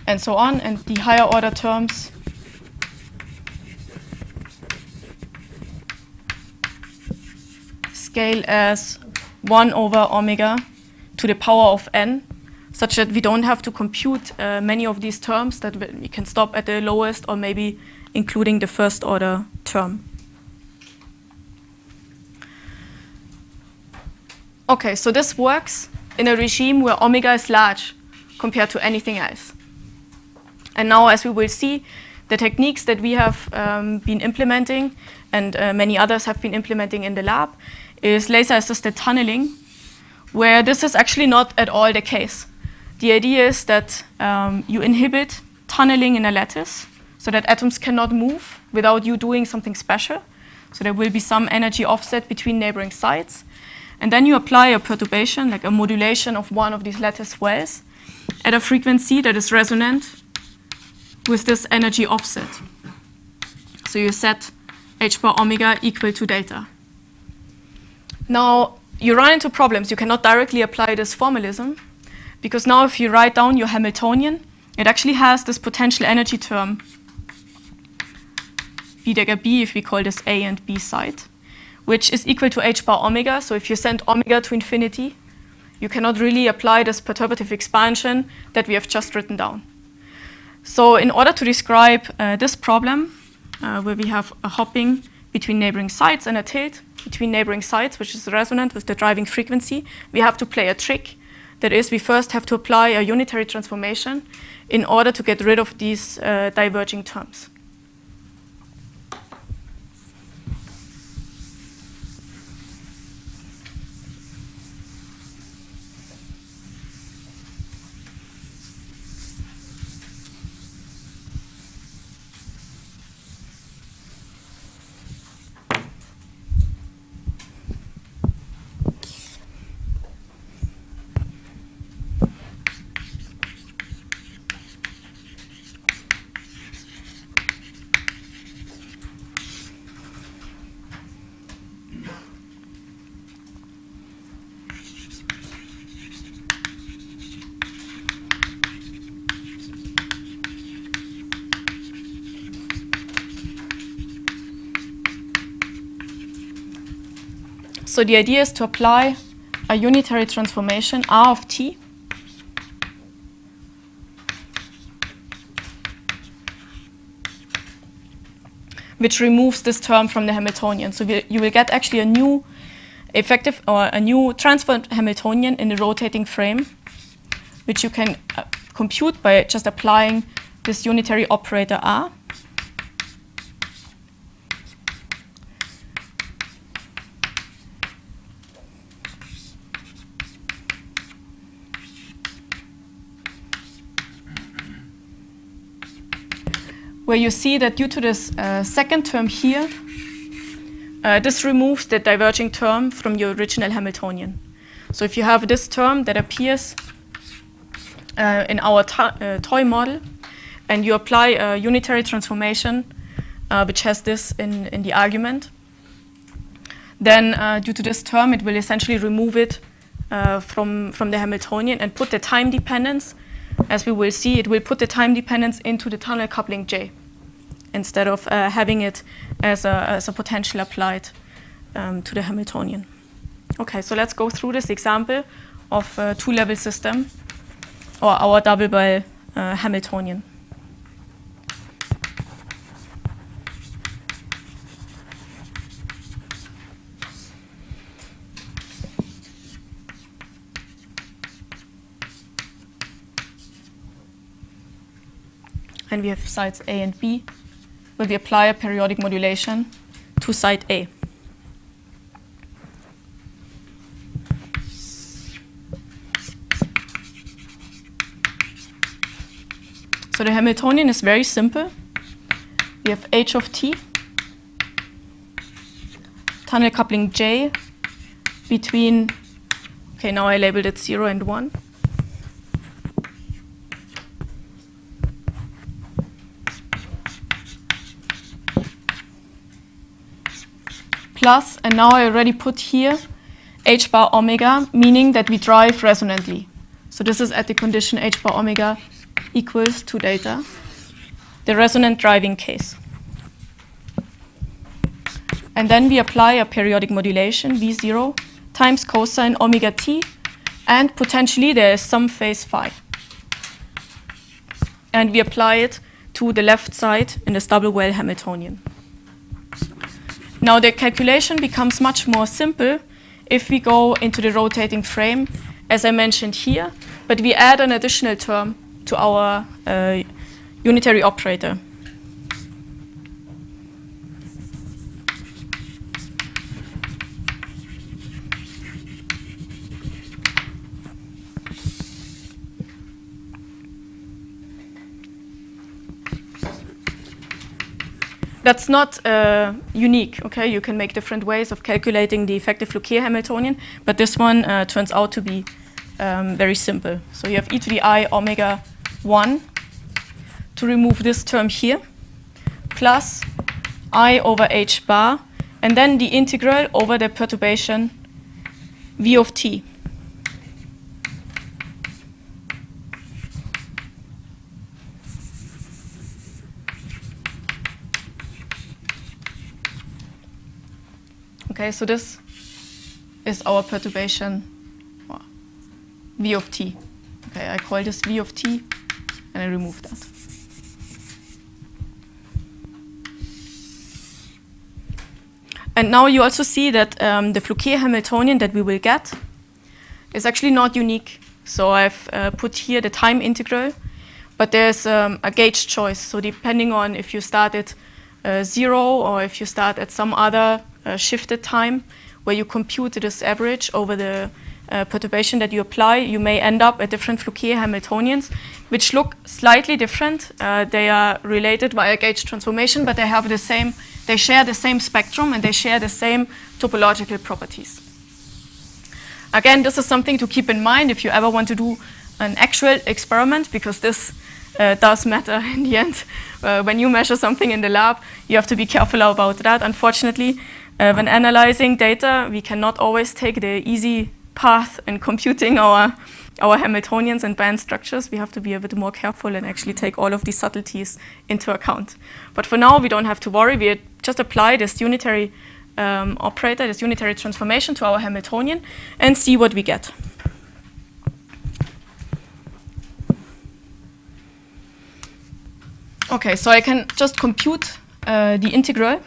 And so on, and the higher order terms scale as 1 over omega to the power of n, such that we don't have to compute many of these terms, that we can stop at the lowest or maybe including the first order term. Okay, so this works in a regime where omega is large compared to anything else. And now, as we will see, the techniques that we have been implementing and many others have been implementing in the lab is laser-assisted tunneling, where this is actually not at all the case. The idea is that you inhibit tunneling in a lattice so that atoms cannot move without you doing something special. So there will be some energy offset between neighboring sites. And then you apply a perturbation, like a modulation of one of these lattice wells at a frequency that is resonant with this energy offset. So you set h bar omega equal to delta. Now, you run into problems. You cannot directly apply this formalism, because now if you write down your Hamiltonian, it actually has this potential energy term, B dagger B, if we call this A and B side, which is equal to h bar omega. So if you send omega to infinity, you cannot really apply this perturbative expansion that we have just written down. So in order to describe this problem, where we have a hopping between neighboring sites and a tilt between neighboring sites, which is resonant with the driving frequency, we have to play a trick. That is, we first have to apply a unitary transformation in order to get rid of these diverging terms. So the idea is to apply a unitary transformation, R of t, which removes this term from the Hamiltonian. So you will get actually a new effective or a new transformed Hamiltonian in the rotating frame, which you can compute by just applying this unitary operator R. Where you see that due to this second term here, this removes the diverging term from your original Hamiltonian. So if you have this term that appears in our toy model, and you apply a unitary transformation, which has this in the argument, then due to this term, it will essentially remove it from the Hamiltonian and put the time dependence. As we will see, it will put the time dependence into the tunnel coupling J instead of having it as a potential applied to the Hamiltonian. Okay, so let's go through this example of a two-level system, or our double bell Hamiltonian. And we have sides A and B, where we apply a periodic modulation to side A. So the Hamiltonian is very simple. We have h of t, tunnel coupling J between, okay, now I labeled it 0 and 1. Plus, and now I already put here h bar omega, meaning that we drive resonantly. So this is at the condition h bar omega equals 2 delta, the resonant driving case. And then we apply a periodic modulation, V0, times cosine omega t, and potentially there is some phase phi. And we apply it to the left side in this double well Hamiltonian. Now the calculation becomes much more simple if we go into the rotating frame, as I mentioned here, but we add an additional term to our unitary operator. That's not unique, okay? You can make different ways of calculating the effective Fouquier Hamiltonian, but this one turns out to be very simple. So you have e to the I omega 1 to remove this term here, plus I over h bar, and then the integral over the perturbation V of t. Okay, so this is our perturbation V of t. Okay, I call this V of t, and I remove that. And now you also see that the Fouquier Hamiltonian that we will get is actually not unique. So I've put here the time integral, but there's a gauge choice. So depending on if you start at 0 or if you start at some other shifted time where you compute this average over the perturbation that you apply, you may end up at different Fouquier Hamiltonians, which look slightly different. They are related via gauge transformation, but they have the same. They share the same spectrum and they share the same topological properties. Again, this is something to keep in mind if you ever want to do an actual experiment, because this does matter in the end. When you measure something in the lab, you have to be careful about that. Unfortunately, when analyzing data, we cannot always take the easy path in computing our Hamiltonians and band structures. We have to be a bit more careful and actually take all of these subtleties into account. But for now, we don't have to worry. We just apply this unitary operator, this unitary transformation to our Hamiltonian and see what we get. Okay, so I can just compute the integral.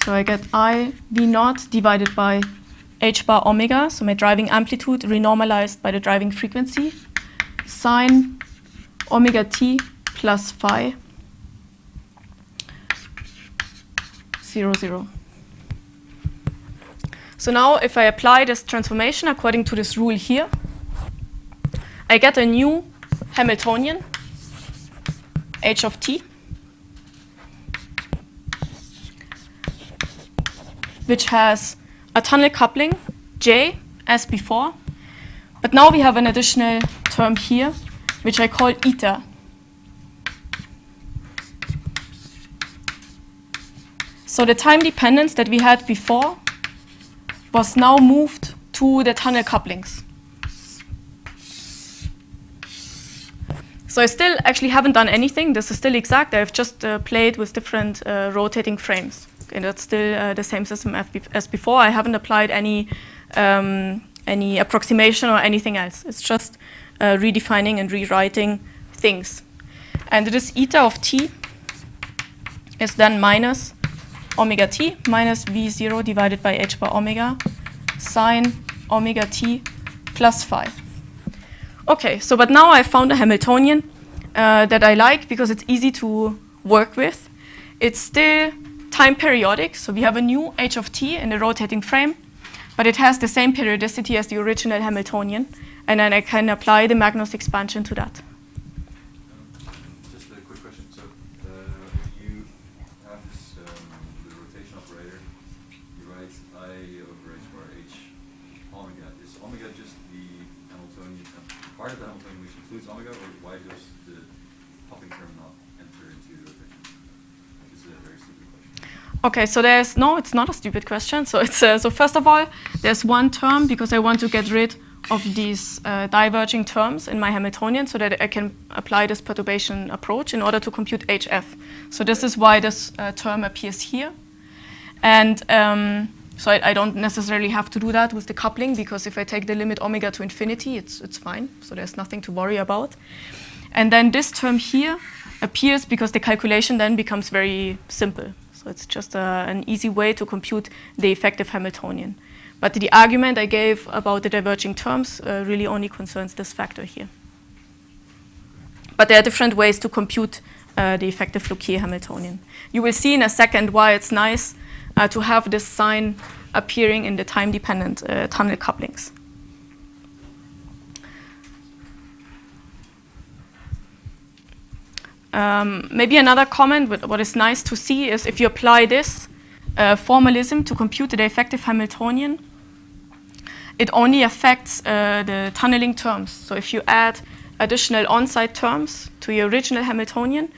So I get I V naught divided by h bar omega, so my driving amplitude renormalized by the driving frequency, sine omega t plus phi 0, 0. So now if I apply this transformation according to this rule here, I get a new Hamiltonian, h of t, which has a tunnel coupling, J, as before. But now we have an additional term here, which I call eta. So the time dependence that we had before was now moved to the tunnel couplings. So I still actually haven't done anything. This is still exact. I've just played with different rotating frames. And that's still the same system as before. I haven't applied any approximation or anything else. It's just redefining and rewriting things. And this eta of t is then minus omega t minus v0 divided by h bar omega sine omega t plus phi. Okay, so but now I found a Hamiltonian that I like because it's easy to work with. It's still time periodic, so we have a new h of t in the rotating frame, but it has the same periodicity as the original Hamiltonian, and then I can apply the Magnus expansion to that. Just a quick question. So when you have this the rotation operator, you write I over h bar h omega. Is omega just the Hamiltonian part of the Hamiltonian which includes omega, or why does the popping term not enter into the rotation? This is a very stupid question. Okay, so it's not a stupid question. So it's so first of all, there's one term because I want to get rid of these diverging terms in my Hamiltonian so that I can apply this perturbation approach in order to compute HF. So this is why this term appears here. And so I don't necessarily have to do that with the coupling, because if I take the limit omega to infinity, it's fine. So there's nothing to worry about. And then this term here appears because the calculation then becomes very simple. So it's just an easy way to compute the effective Hamiltonian. But the argument I gave about the diverging terms really only concerns this factor here. But there are different ways to compute the effective Fouquier Hamiltonian. You will see in a second why it's nice to have this sign appearing in the time-dependent tunnel couplings. Maybe another comment, what is nice to see is if you apply this formalism to compute the effective Hamiltonian, it only affects the tunneling terms. So if you add additional on-site terms to your original Hamiltonian,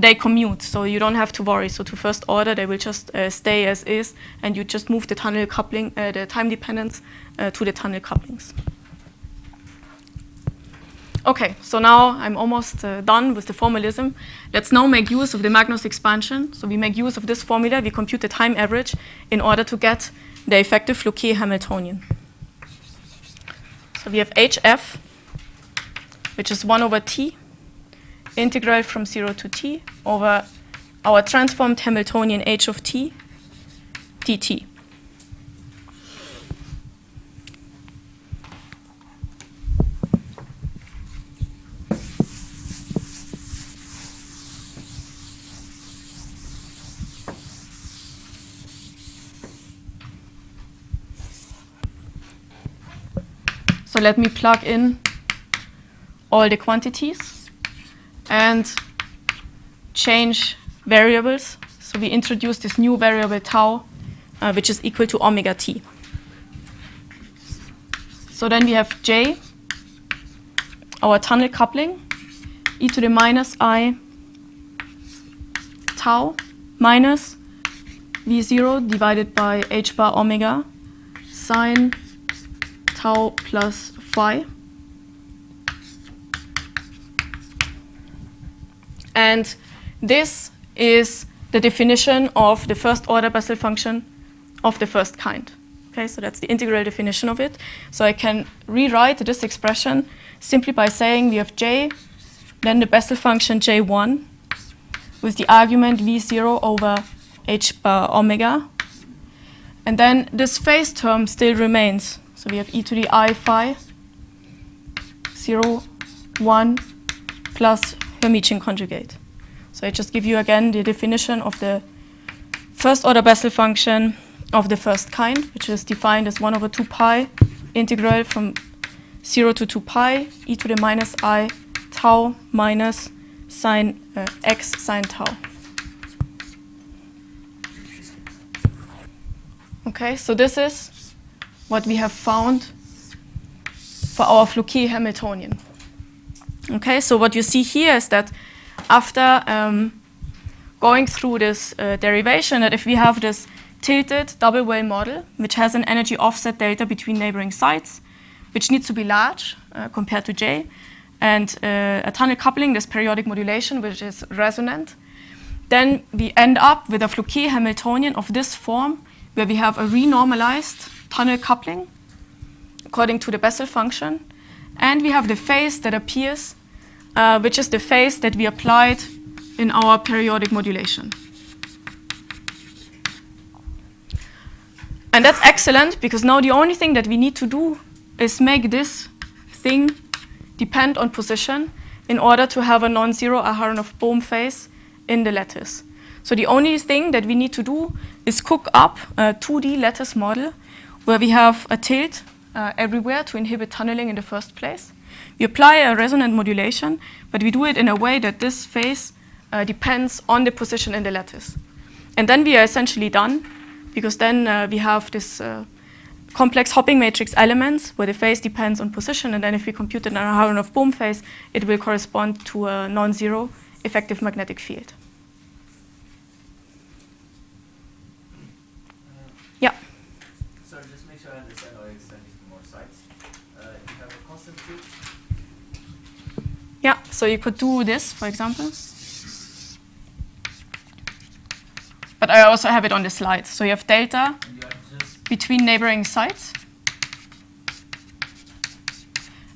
they commute, so you don't have to worry. So to first order, they will just stay as is, and you just move the tunnel coupling, the time dependence to the tunnel couplings. Okay, so now I'm almost done with the formalism. Let's now make use of the Magnus expansion. So we make use of this formula. We compute the time average in order to get the effective Floquet Hamiltonian. So we have HF, which is 1 over t, integral from 0 to t, over our transformed Hamiltonian h of t, dt. So let me plug in all the quantities and change variables. So we introduce this new variable tau, which is equal to omega t. So then we have J, our tunnel coupling, e to the minus I tau minus V0 divided by h bar omega sine tau plus phi. And this is the definition of the first order Bessel function of the first kind. Okay, so that's the integral definition of it. So I can rewrite this expression simply by saying we have J, then the Bessel function J1 with the argument V0 over h bar omega. And then this phase term still remains. So we have e to the I phi 0, 1 plus Hermitian conjugate. So I just give you again the definition of the first order Bessel function of the first kind, which is defined as 1 over 2 pi integral from 0 to 2 pi e to the minus I tau minus sine x sine tau. Okay, so this is what we have found for our Floquet Hamiltonian. Okay, so what you see here is that after going through this derivation, that if we have this tilted double well model, which has an energy offset delta between neighboring sites, which needs to be large compared to J, and a tunnel coupling, this periodic modulation, which is resonant, then we end up with a Floquet Hamiltonian of this form, where we have a renormalized tunnel coupling according to the Bessel function, and we have the phase that appears, which is the phase that we applied in our periodic modulation. And that's excellent, because now the only thing that we need to do is make this thing depend on position in order to have a non-zero Aharonov-Bohm phase in the lattice. So the only thing that we need to do is cook up a 2D lattice model where we have a tilt everywhere to inhibit tunneling in the first place. We apply a resonant modulation, but we do it in a way that this phase depends on the position in the lattice. And then we are essentially done, because then we have this complex hopping matrix elements where the phase depends on position, and then if we compute an Aharonov-Bohm phase, it will correspond to a non-zero effective magnetic field. Yeah. So just make sure I understand how you're extending to more sites. You have a constant tilt. Yeah, so you could do this, for example. But I also have it on the slide. So you have delta And you have just between neighboring sites.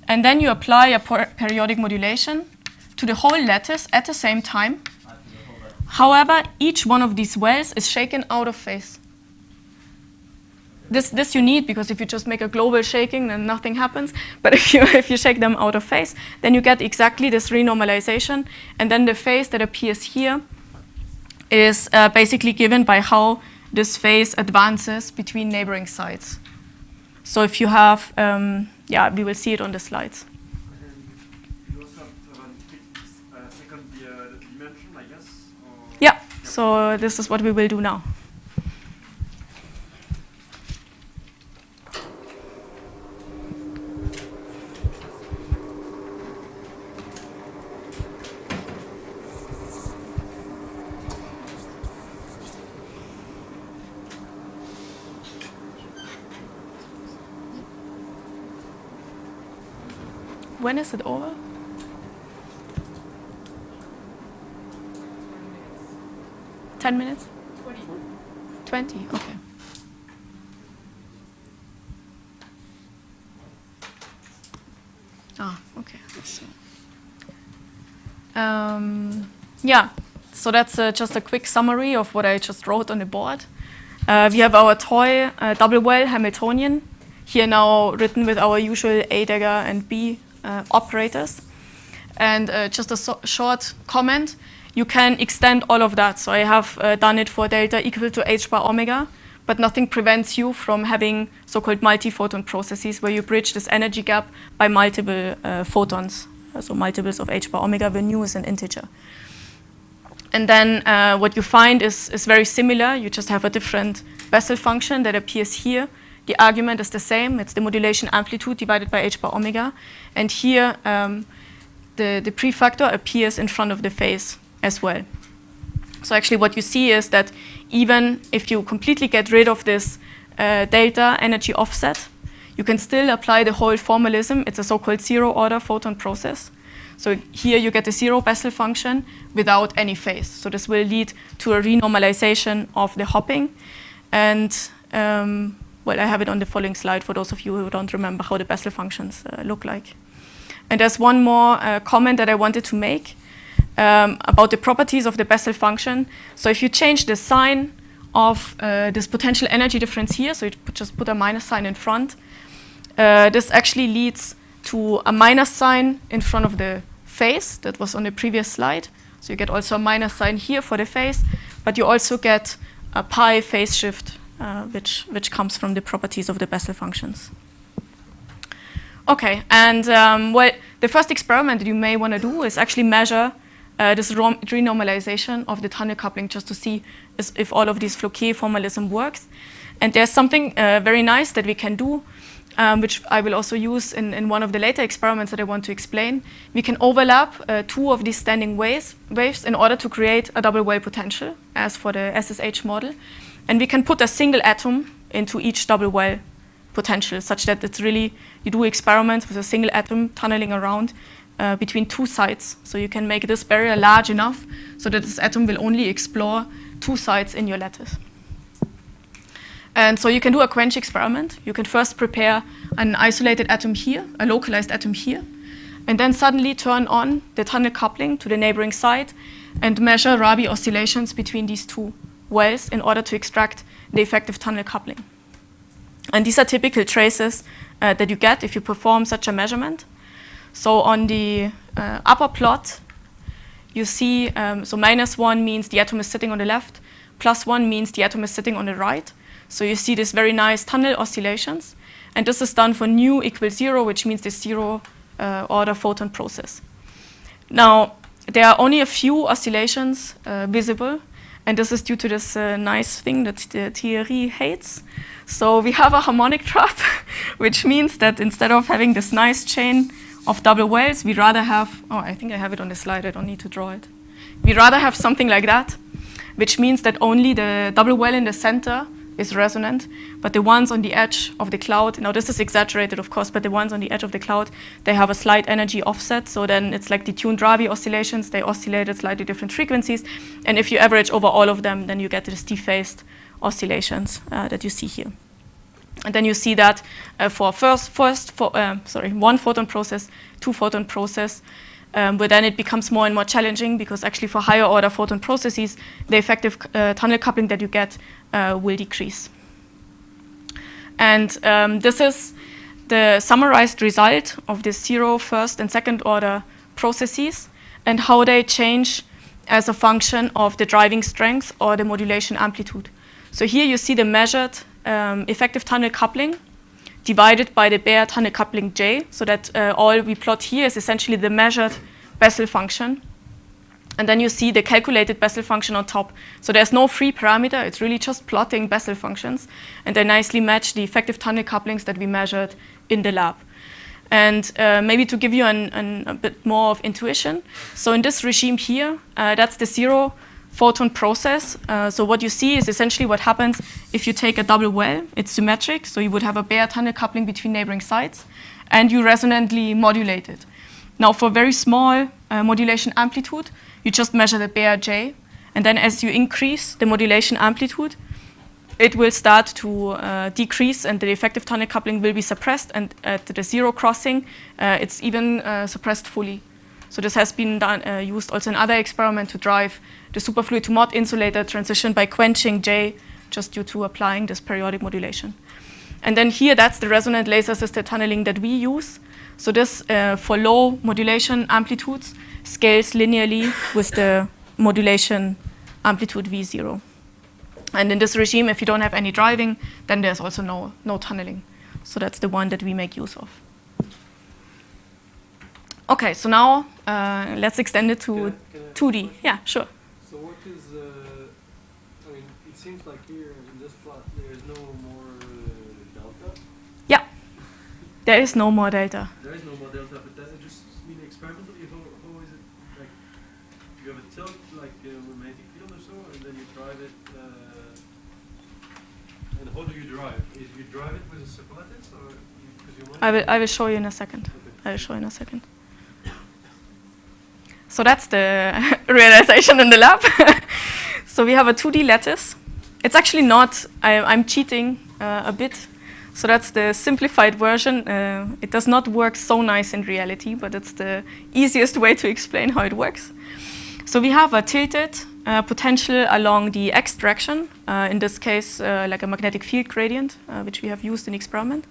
And then you apply a periodic modulation to the whole lattice at the same time. after the whole lot. However, each one of these wells is shaken out of phase. This you need, because if you just make a global shaking, then nothing happens. But if you shake them out of phase, then you get exactly this renormalization. And then the phase that appears here is basically given by how this phase advances between neighboring sites. So if you have, we will see it on the slides. You also have to have a second dimension, I guess? Or Yeah, so this is what we will do now. when is it over? 10 minutes? 20, okay. Ah, okay. Yeah, so that's just a quick summary of what I just wrote on the board. We have our toy double well Hamiltonian, here now written with our usual A dagger and B operators. And just a short comment, you can extend all of that. So I have done it for delta equal to h bar omega, but nothing prevents you from having so-called multi-photon processes where you bridge this energy gap by multiple photons, so multiples of h bar omega where nu is an integer. And then what you find is very similar. You just have a different Bessel function that appears here. The argument is the same. It's the modulation amplitude divided by h bar omega. And here, the prefactor appears in front of the phase as well. So actually what you see is that even if you completely get rid of this delta energy offset, you can still apply the whole formalism. It's a so-called zero-order photon process. So here you get the zero Bessel function without any phase. So this will lead to a renormalization of the hopping. And well, I have it on the following slide for those of you who don't remember how the Bessel functions look like. And there's one more comment that I wanted to make about the properties of the Bessel function. So if you change the sign of this potential energy difference here, so you just put a minus sign in front, this actually leads to a minus sign in front of the phase that was on the previous slide. So you get also a minus sign here for the phase, but you also get a pi phase shift, which comes from the properties of the Bessel functions. Okay, and well, the first experiment that you may want to do is actually measure this renormalization of the tunnel coupling just to see if all of these Floquet formalism works. And there's something very nice that we can do, which I will also use in one of the later experiments that I want to explain. We can overlap two of these standing waves in order to create a double well potential, as for the SSH model. And we can put a single atom into each double well potential, such that it's really, you do experiments with a single atom tunneling around between two sites. So you can make this barrier large enough so that this atom will only explore two sites in your lattice. And so you can do a quench experiment. You can first prepare an isolated atom here, a localized atom here, and then suddenly turn on the tunnel coupling to the neighboring site and measure Rabi oscillations between these two wells in order to extract the effective tunnel coupling. And these are typical traces that you get if you perform such a measurement. So on the upper plot, you see, so -1 means the atom is sitting on the left, +1 means the atom is sitting on the right. So you see this very nice tunnel oscillations. And this is done for nu equals 0, which means the zero order photon process. Now, there are only a few oscillations visible. And this is due to this nice thing that the Thierry hates. So we have a harmonic trap, which means that instead of having this nice chain of double wells, we rather have, oh, I think I have it on the slide, I don't need to draw it. We rather have something like that, which means that only the double well in the center is resonant, but the ones on the edge of the cloud, now this is exaggerated of course, but the ones on the edge of the cloud, they have a slight energy offset, so then it's like the tuned Rabi oscillations, they oscillate at slightly different frequencies, and if you average over all of them, then you get these dephased oscillations that you see here. And then you see that for one photon process, two photon process, but then it becomes more and more challenging because actually for higher order photon processes, the effective tunnel coupling that you get will decrease. And this is the summarized result of the 0, first, and second order processes and how they change as a function of the driving strength or the modulation amplitude. So here you see the measured effective tunnel coupling divided by the bare tunnel coupling J, so that all we plot here is essentially the measured Bessel function. And then you see the calculated Bessel function on top. So there's no free parameter, it's really just plotting Bessel functions. And they nicely match the effective tunnel couplings that we measured in the lab. And maybe to give you a bit more of intuition, so in this regime here, that's the 0 photon process. So what you see is essentially what happens if you take a double well. It's symmetric, so you would have a bare tunnel coupling between neighboring sites, and you resonantly modulate it. Now for very small modulation amplitude, you just measure the bare J, and then as you increase the modulation amplitude, it will start to decrease and the effective tunnel coupling will be suppressed, and at the zero crossing, it's even suppressed fully. So this has been used also in other experiments to drive the superfluid to mod insulator transition by quenching J just due to applying this periodic modulation. And then here, that's the resonant laser-assisted tunneling that we use. So this, for low modulation amplitudes, scales linearly with the modulation amplitude V0. And in this regime, if you don't have any driving, then there's also no tunneling. So that's the one that we make use of. Okay, so now let's extend it to 2D. Yeah, sure. So what is, I mean, it seems like here in this plot, there is no more delta. Yeah, there is no more delta. There is no more delta, but does it just mean experimentally? How is it, like, you have a tilt, like a magnetic field or so, and then you drive it, and how do you drive? Is you drive it with a superlattice, or because you want I will show you in a second. Okay. I will show you in a second. So that's the realization in the lab. So we have a 2D lattice. It's actually not, I'm cheating a bit. So that's the simplified version. It does not work so nice in reality, but it's the easiest way to explain how it works. So we have a tilted potential along the x direction, in this case like a magnetic field gradient, which we have used in experiment,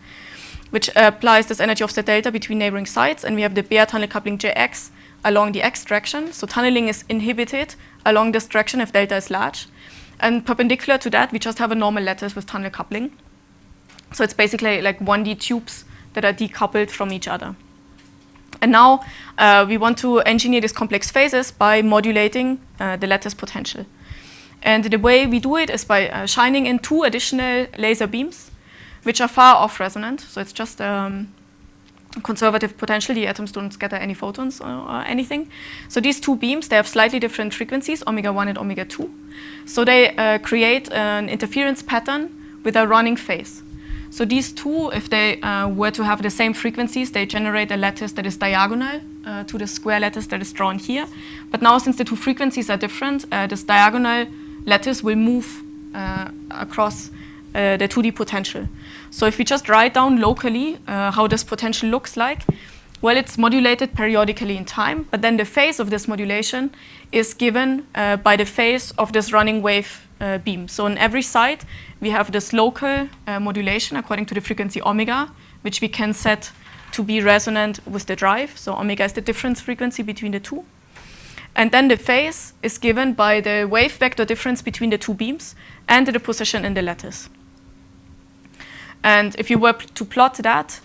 which applies this energy offset delta between neighboring sites, and we have the bare tunnel coupling Jx along the x direction. So tunneling is inhibited along this direction if delta is large. And perpendicular to that, we just have a normal lattice with tunnel coupling. So it's basically like 1D tubes that are decoupled from each other. And now we want to engineer these complex phases by modulating the lattice potential. And the way we do it is by shining in 2 additional laser beams, which are far off resonant. So it's just conservative potential. The atoms don't scatter any photons or anything. So these 2 beams, they have slightly different frequencies, omega-1 and omega-2. So they create an interference pattern with a running phase. So these 2, if they were to have the same frequencies, they generate a lattice that is diagonal to the square lattice that is drawn here. But now, since the 2 frequencies are different, this diagonal lattice will move across the 2D potential. So if we just write down locally how this potential looks like, well, it's modulated periodically in time, but then the phase of this modulation is given by the phase of this running wave beam. So on every side, we have this local modulation according to the frequency omega, which we can set to be resonant with the drive. So omega is the difference frequency between the 2. And then the phase is given by the wave vector difference between the 2 beams and the position in the lattice. And if you were to plot that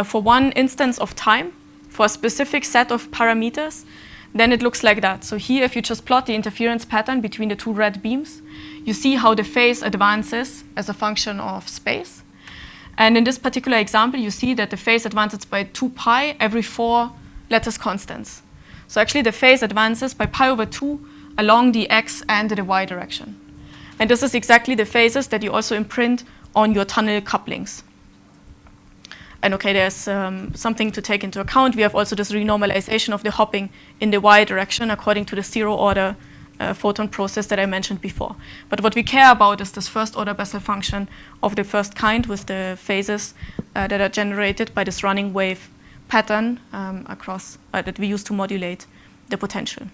for one instance of time, for a specific set of parameters, then it looks like that. So here, if you just plot the interference pattern between the 2 red beams, you see how the phase advances as a function of space. And in this particular example, you see that the phase advances by 2 pi every 4 lattice constants. So actually, the phase advances by pi over 2 along the x and the y direction. And this is exactly the phases that you also imprint on your tunnel couplings. And okay, there's something to take into account. We have also this renormalization of the hopping in the y direction according to the 0-order photon process that I mentioned before. But what we care about is this first-order Bessel function of the first kind with the phases that are generated by this running wave pattern across that we use to modulate the potential.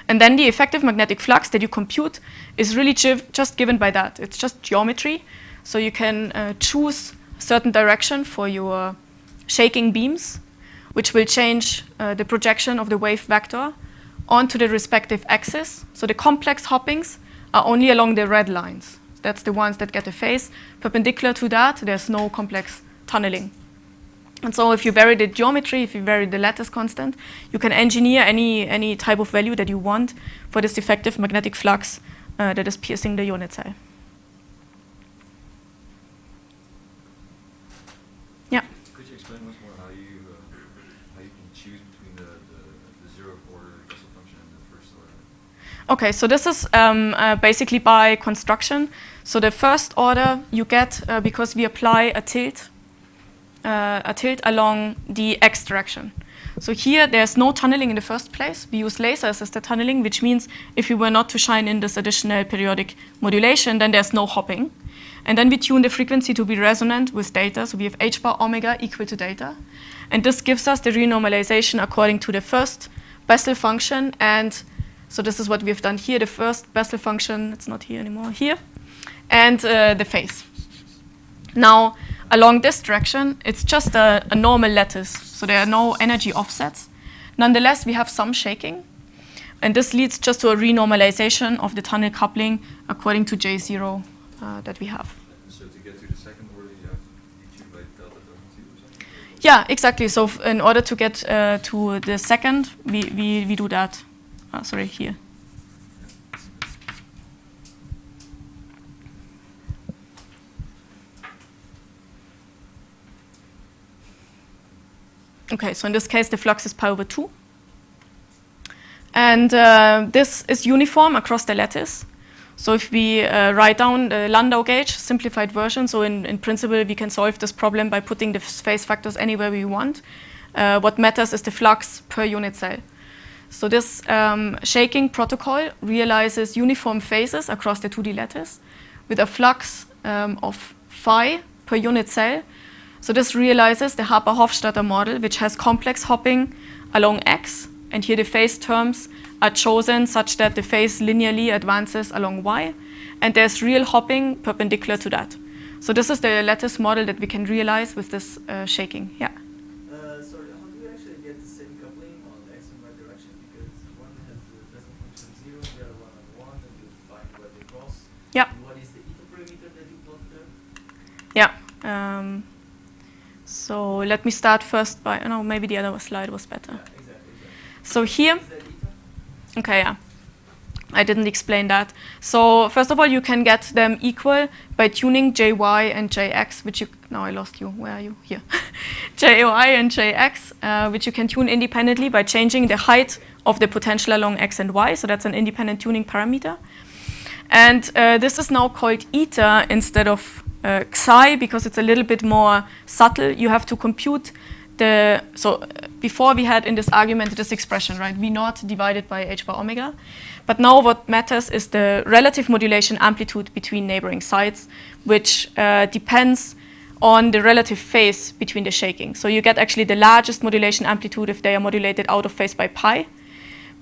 And then the effective magnetic flux that you compute is really just given by that. It's just geometry. So you can choose a certain direction for your shaking beams, which will change the projection of the wave vector onto the respective axis. So the complex hoppings are only along the red lines. That's the ones that get a phase. Perpendicular to that, there's no complex tunneling. And so if you vary the geometry, if you vary the lattice constant, you can engineer any type of value that you want for this effective magnetic flux that is piercing the unit cell. Yeah? Could you explain once more how you can choose between the 0-order Bessel function and the first order? Okay, so this is basically by construction. So the first order you get because we apply a tilt along the x direction. So here there's no tunneling in the first place. We use lasers as the tunneling, which means if we were not to shine in this additional periodic modulation, then there's no hopping. And then we tune the frequency to be resonant with data. So we have h bar omega equal to data. And this gives us the renormalization according to the first Bessel function. And so this is what we've done here, the first Bessel function, it's not here anymore, here, and the phase. Now, along this direction, it's just a normal lattice, so there are no energy offsets. Nonetheless, we have some shaking, and this leads just to a renormalization of the tunnel coupling according to J0 that we have. So to get to the second order, you have to by delta delta 2 or something? Yeah, exactly. So in order to get to the second, we do that. Sorry, here. Okay, so in this case, the flux is pi over 2. And this is uniform across the lattice. So if we write down the Landau gauge, simplified version, so in principle, we can solve this problem by putting the phase factors anywhere we want. What matters is the flux per unit cell. So this shaking protocol realizes uniform phases across the 2D lattice with a flux of phi per unit cell. So this realizes the Harper-Hofstadter model, which has complex hopping along x. And here the phase terms are chosen such that the phase linearly advances along y. And there's real hopping perpendicular to that. So this is the lattice model that we can realize with this shaking. Yeah. Sorry, how do we actually get the same coupling on the x and y direction? Because one has the Bessel function 0, the other one on 1, and you find where they cross. Yeah. And what is the eta parameter that you plot there? Yeah. So let me start first by, no, maybe the other slide was better. Yeah, exactly. So here, Is that eta? okay, yeah. I didn't explain that. So first of all, you can get them equal by tuning jy and jx, which you, now I lost you, where are you? Here. jy and jx, which you can tune independently by changing the height of the potential along x and y. So that's an independent tuning parameter. And this is now called eta instead of psi because it's a little bit more subtle. You have to compute the, so before we had in this argument this expression, right? V0 divided by h bar omega. But now what matters is the relative modulation amplitude between neighboring sites, which depends on the relative phase between the shaking. So you get actually the largest modulation amplitude if they are modulated out of phase by pi.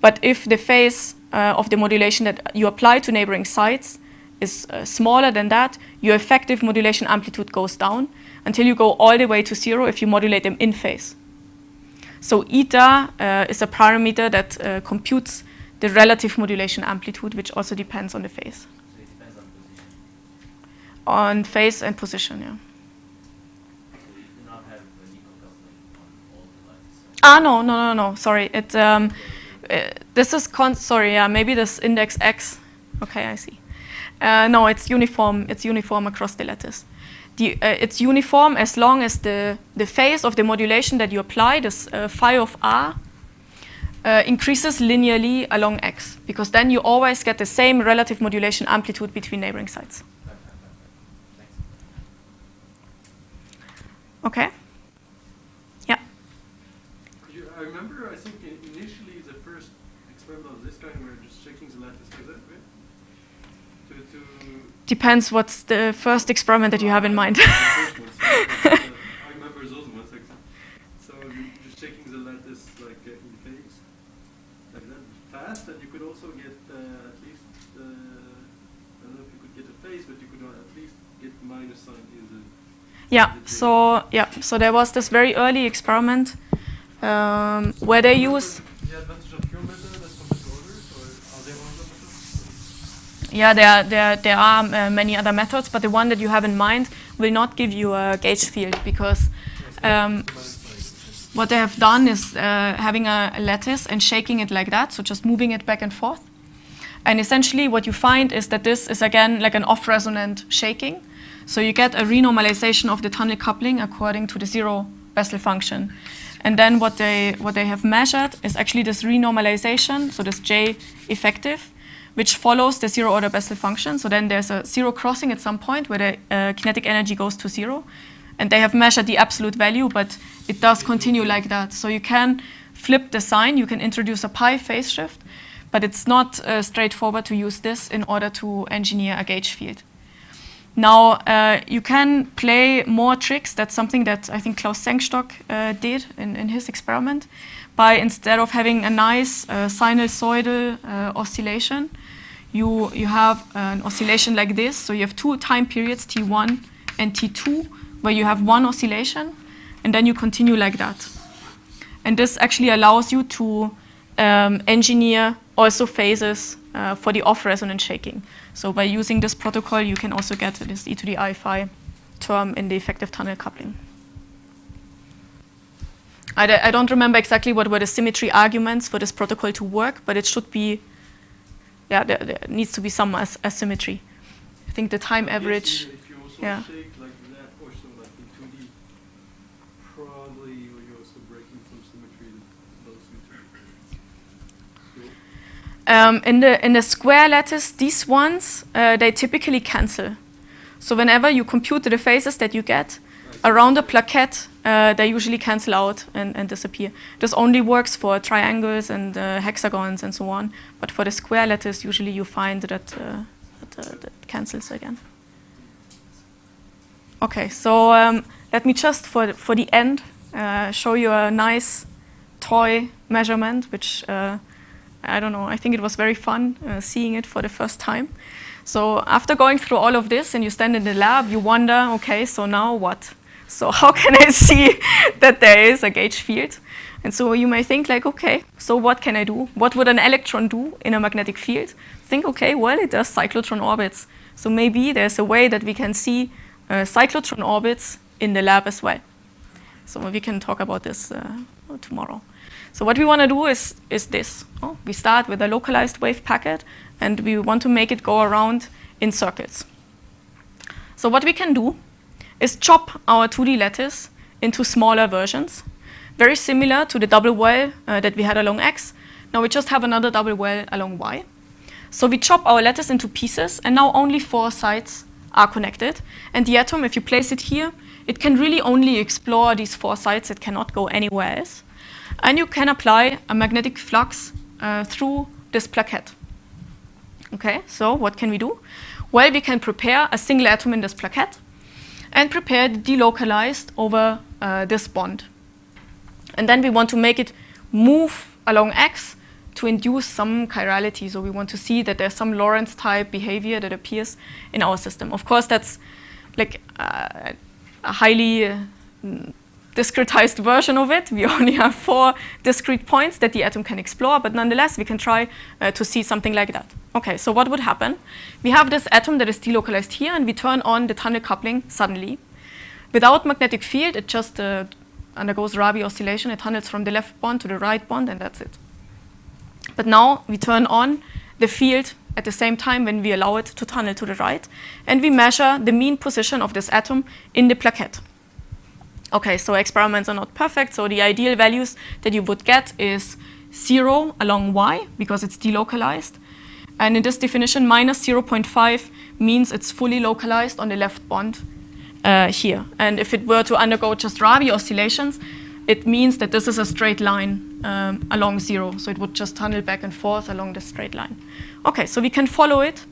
But if the phase of the modulation that you apply to neighboring sites is smaller than that, your effective modulation amplitude goes down until you go all the way to 0 if you modulate them in phase. So eta is a parameter that computes the relative modulation amplitude, which also depends on the phase. So it depends on position. On phase and position, yeah. So you do not have an equal coupling on all the lattices. No. Sorry, this is sorry, yeah, maybe this index x. Okay, I see. No, it's uniform. It's uniform across the lattice. It's uniform as long as the phase of the modulation that you apply, this phi of r, increases linearly along x, because then you always get the same relative modulation amplitude between neighboring sites. Okay? Yeah? I remember, I think initially the first experiment of this kind were just shaking the lattice like that, right? Depends what's the first experiment that you have in mind. I remember those ones. So you're just shaking the lattice like in phase, like that, fast, and you could also get at least, I don't know if you could get a phase, but you could at least get minus sign in the... So there was this very early experiment where they use... The advantage of your method as compared to others, or are there other methods? Yeah, there are many other methods, but the one that you have in mind will not give you a gauge field because what they have done is having a lattice and shaking it like that, so just moving it back and forth. And essentially what you find is that this is again like an off-resonant shaking. So you get a renormalization of the tunnel coupling according to the 0 Bessel function. And then what they have measured is actually this renormalization, so this J effective, which follows the 0 order Bessel function. So then there's a 0 crossing at some point where the kinetic energy goes to 0. And they have measured the absolute value, but it does continue like that. So you can flip the sign, you can introduce a pi phase shift, but it's not straightforward to use this in order to engineer a gauge field. Now, you can play more tricks. That's something that I think Klaus Senkstock did in his experiment, by instead of having a nice sinusoidal oscillation, you have an oscillation like this. So you have two time periods, T1 and T2, where you have one oscillation, and then you continue like that. And this actually allows you to engineer also phases for the off-resonant shaking. So by using this protocol, you can also get this e to the I phi term in the effective tunnel coupling. I don't remember exactly what were the symmetry arguments for this protocol to work, but it should be, yeah, there needs to be some asymmetry. I think the time average, If you also yeah. shake like that, or so like in 2D, probably you're also breaking some symmetry in those two. In the square lattice, these ones, they typically cancel. So whenever you compute the phases that you get around a plaquette, they usually cancel out and disappear. This only works for triangles and hexagons and so on. But for the square lattice, usually you find that it cancels again. Okay, so let me just, for the end, show you a nice toy measurement, which I don't know, I think it was very fun seeing it for the first time. So after going through all of this and you stand in the lab, you wonder, okay, so now what? So how can I see that there is a gauge field? And so you may think like, okay, so what can I do? What would an electron do in a magnetic field? Think, okay, well, it does cyclotron orbits. So maybe there's a way that we can see cyclotron orbits in the lab as well. So we can talk about this tomorrow. So what we want to do is this. Oh, we start with a localized wave packet, and we want to make it go around in circles. So what we can do is chop our 2D lattice into smaller versions, very similar to the double well that we had along X. Now we just have another double well along Y. So we chop our lattice into pieces, and now only 4 sides are connected. And the atom, if you place it here, it can really only explore these 4 sides. It cannot go anywhere else. And you can apply a magnetic flux through this plaquette. Okay, so what can we do? Well, we can prepare a single atom in this plaquette and prepare it delocalized over this bond. And then we want to make it move along X to induce some chirality. So we want to see that there's some Lorentz type behavior that appears in our system. Of course, that's like a highly discretized version of it. We only have 4 discrete points that the atom can explore, but nonetheless, we can try to see something like that. Okay, so what would happen? We have this atom that is delocalized here, and we turn on the tunnel coupling suddenly. Without magnetic field, it just undergoes Rabi oscillation. It tunnels from the left bond to the right bond, and that's it. But now we turn on the field at the same time when we allow it to tunnel to the right, and we measure the mean position of this atom in the plaquette. Okay, so experiments are not perfect, so the ideal values that you would get is 0 along Y, because it's delocalized. And in this definition, minus 0.5 means it's fully localized on the left bond here. And if it were to undergo just Rabi oscillations, it means that this is a straight line along 0. So it would just tunnel back and forth along the straight line. Okay, so we can follow it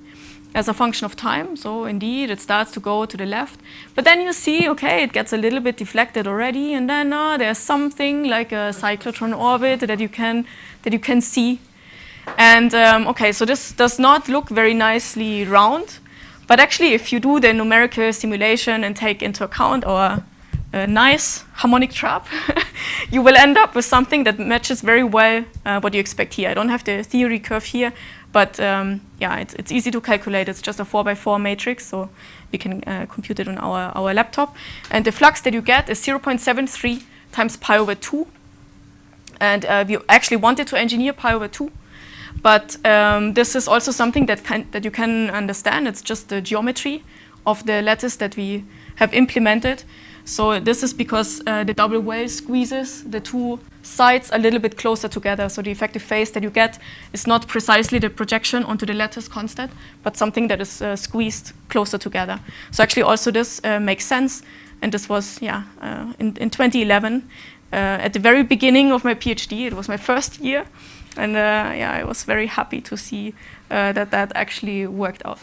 as a function of time. So indeed, it starts to go to the left. But then you see, okay, it gets a little bit deflected already. And then there's something like a cyclotron orbit that you can see. And okay, so this does not look very nicely round. But actually, if you do the numerical simulation and take into account our nice harmonic trap, you will end up with something that matches very well what you expect here. I don't have the theory curve here, but yeah, it's easy to calculate. It's just a 4x4 matrix, so we can compute it on our laptop. And the flux that you get is 0.73 times pi over 2. And we actually wanted to engineer pi over 2. But this is also something that you can understand. It's just the geometry of the lattice that we have implemented. So this is because the double well squeezes the 2 sides a little bit closer together. So the effective phase that you get is not precisely the projection onto the lattice constant, but something that is squeezed closer together. So actually also this makes sense. And this was, yeah, in 2011, at the very beginning of my PhD. It was my first year, and yeah, I was very happy to see that actually worked out.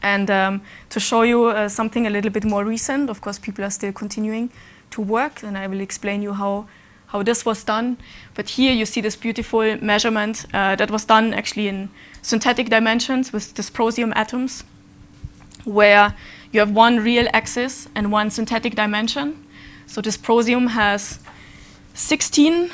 And to show you something a little bit more recent, of course, people are still continuing to work, and I will explain you how this was done. But here you see this beautiful measurement that was done actually in synthetic dimensions with dysprosium atoms, where you have one real axis and one synthetic dimension. So dysprosium has 16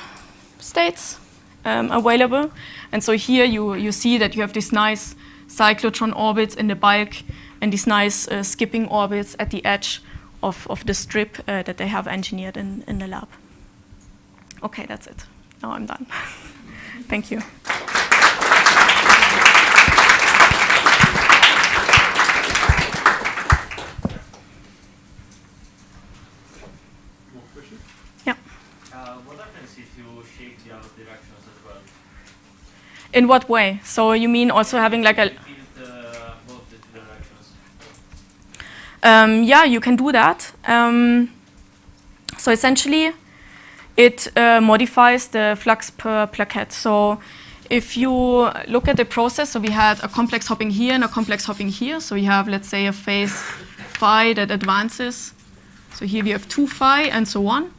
states available. And so here you see that you have these nice cyclotron orbits in the bulk and these nice skipping orbits at the edge of the strip that they have engineered in the lab. Okay, that's it. Now I'm done. Thank you. Yeah. What happens if you shake the other directions as well? In what way? So you mean also having like a... Both the two directions. Yeah, you can do that. So essentially, it modifies the flux per plaquette. So if you look at the process, so we had a complex hopping here and a complex hopping here. So we have, let's say, a phase phi that advances. So here we have 2 phi and so on.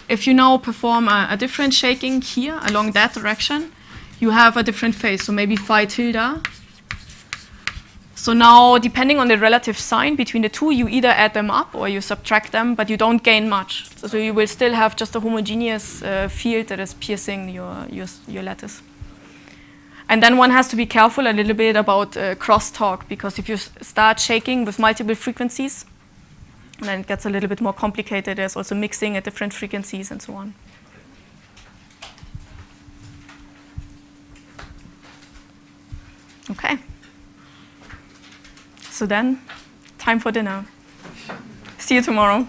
If you now perform a different shaking here along that direction, you have a different phase, so maybe phi tilde. So now, depending on the relative sign between the two, you either add them up or you subtract them, but you don't gain much. So you will still have just a homogeneous field that is piercing your lattice. And then one has to be careful a little bit about crosstalk, because if you start shaking with multiple frequencies, then it gets a little bit more complicated. There's also mixing at different frequencies and so on. Okay. So then, time for dinner. See you tomorrow.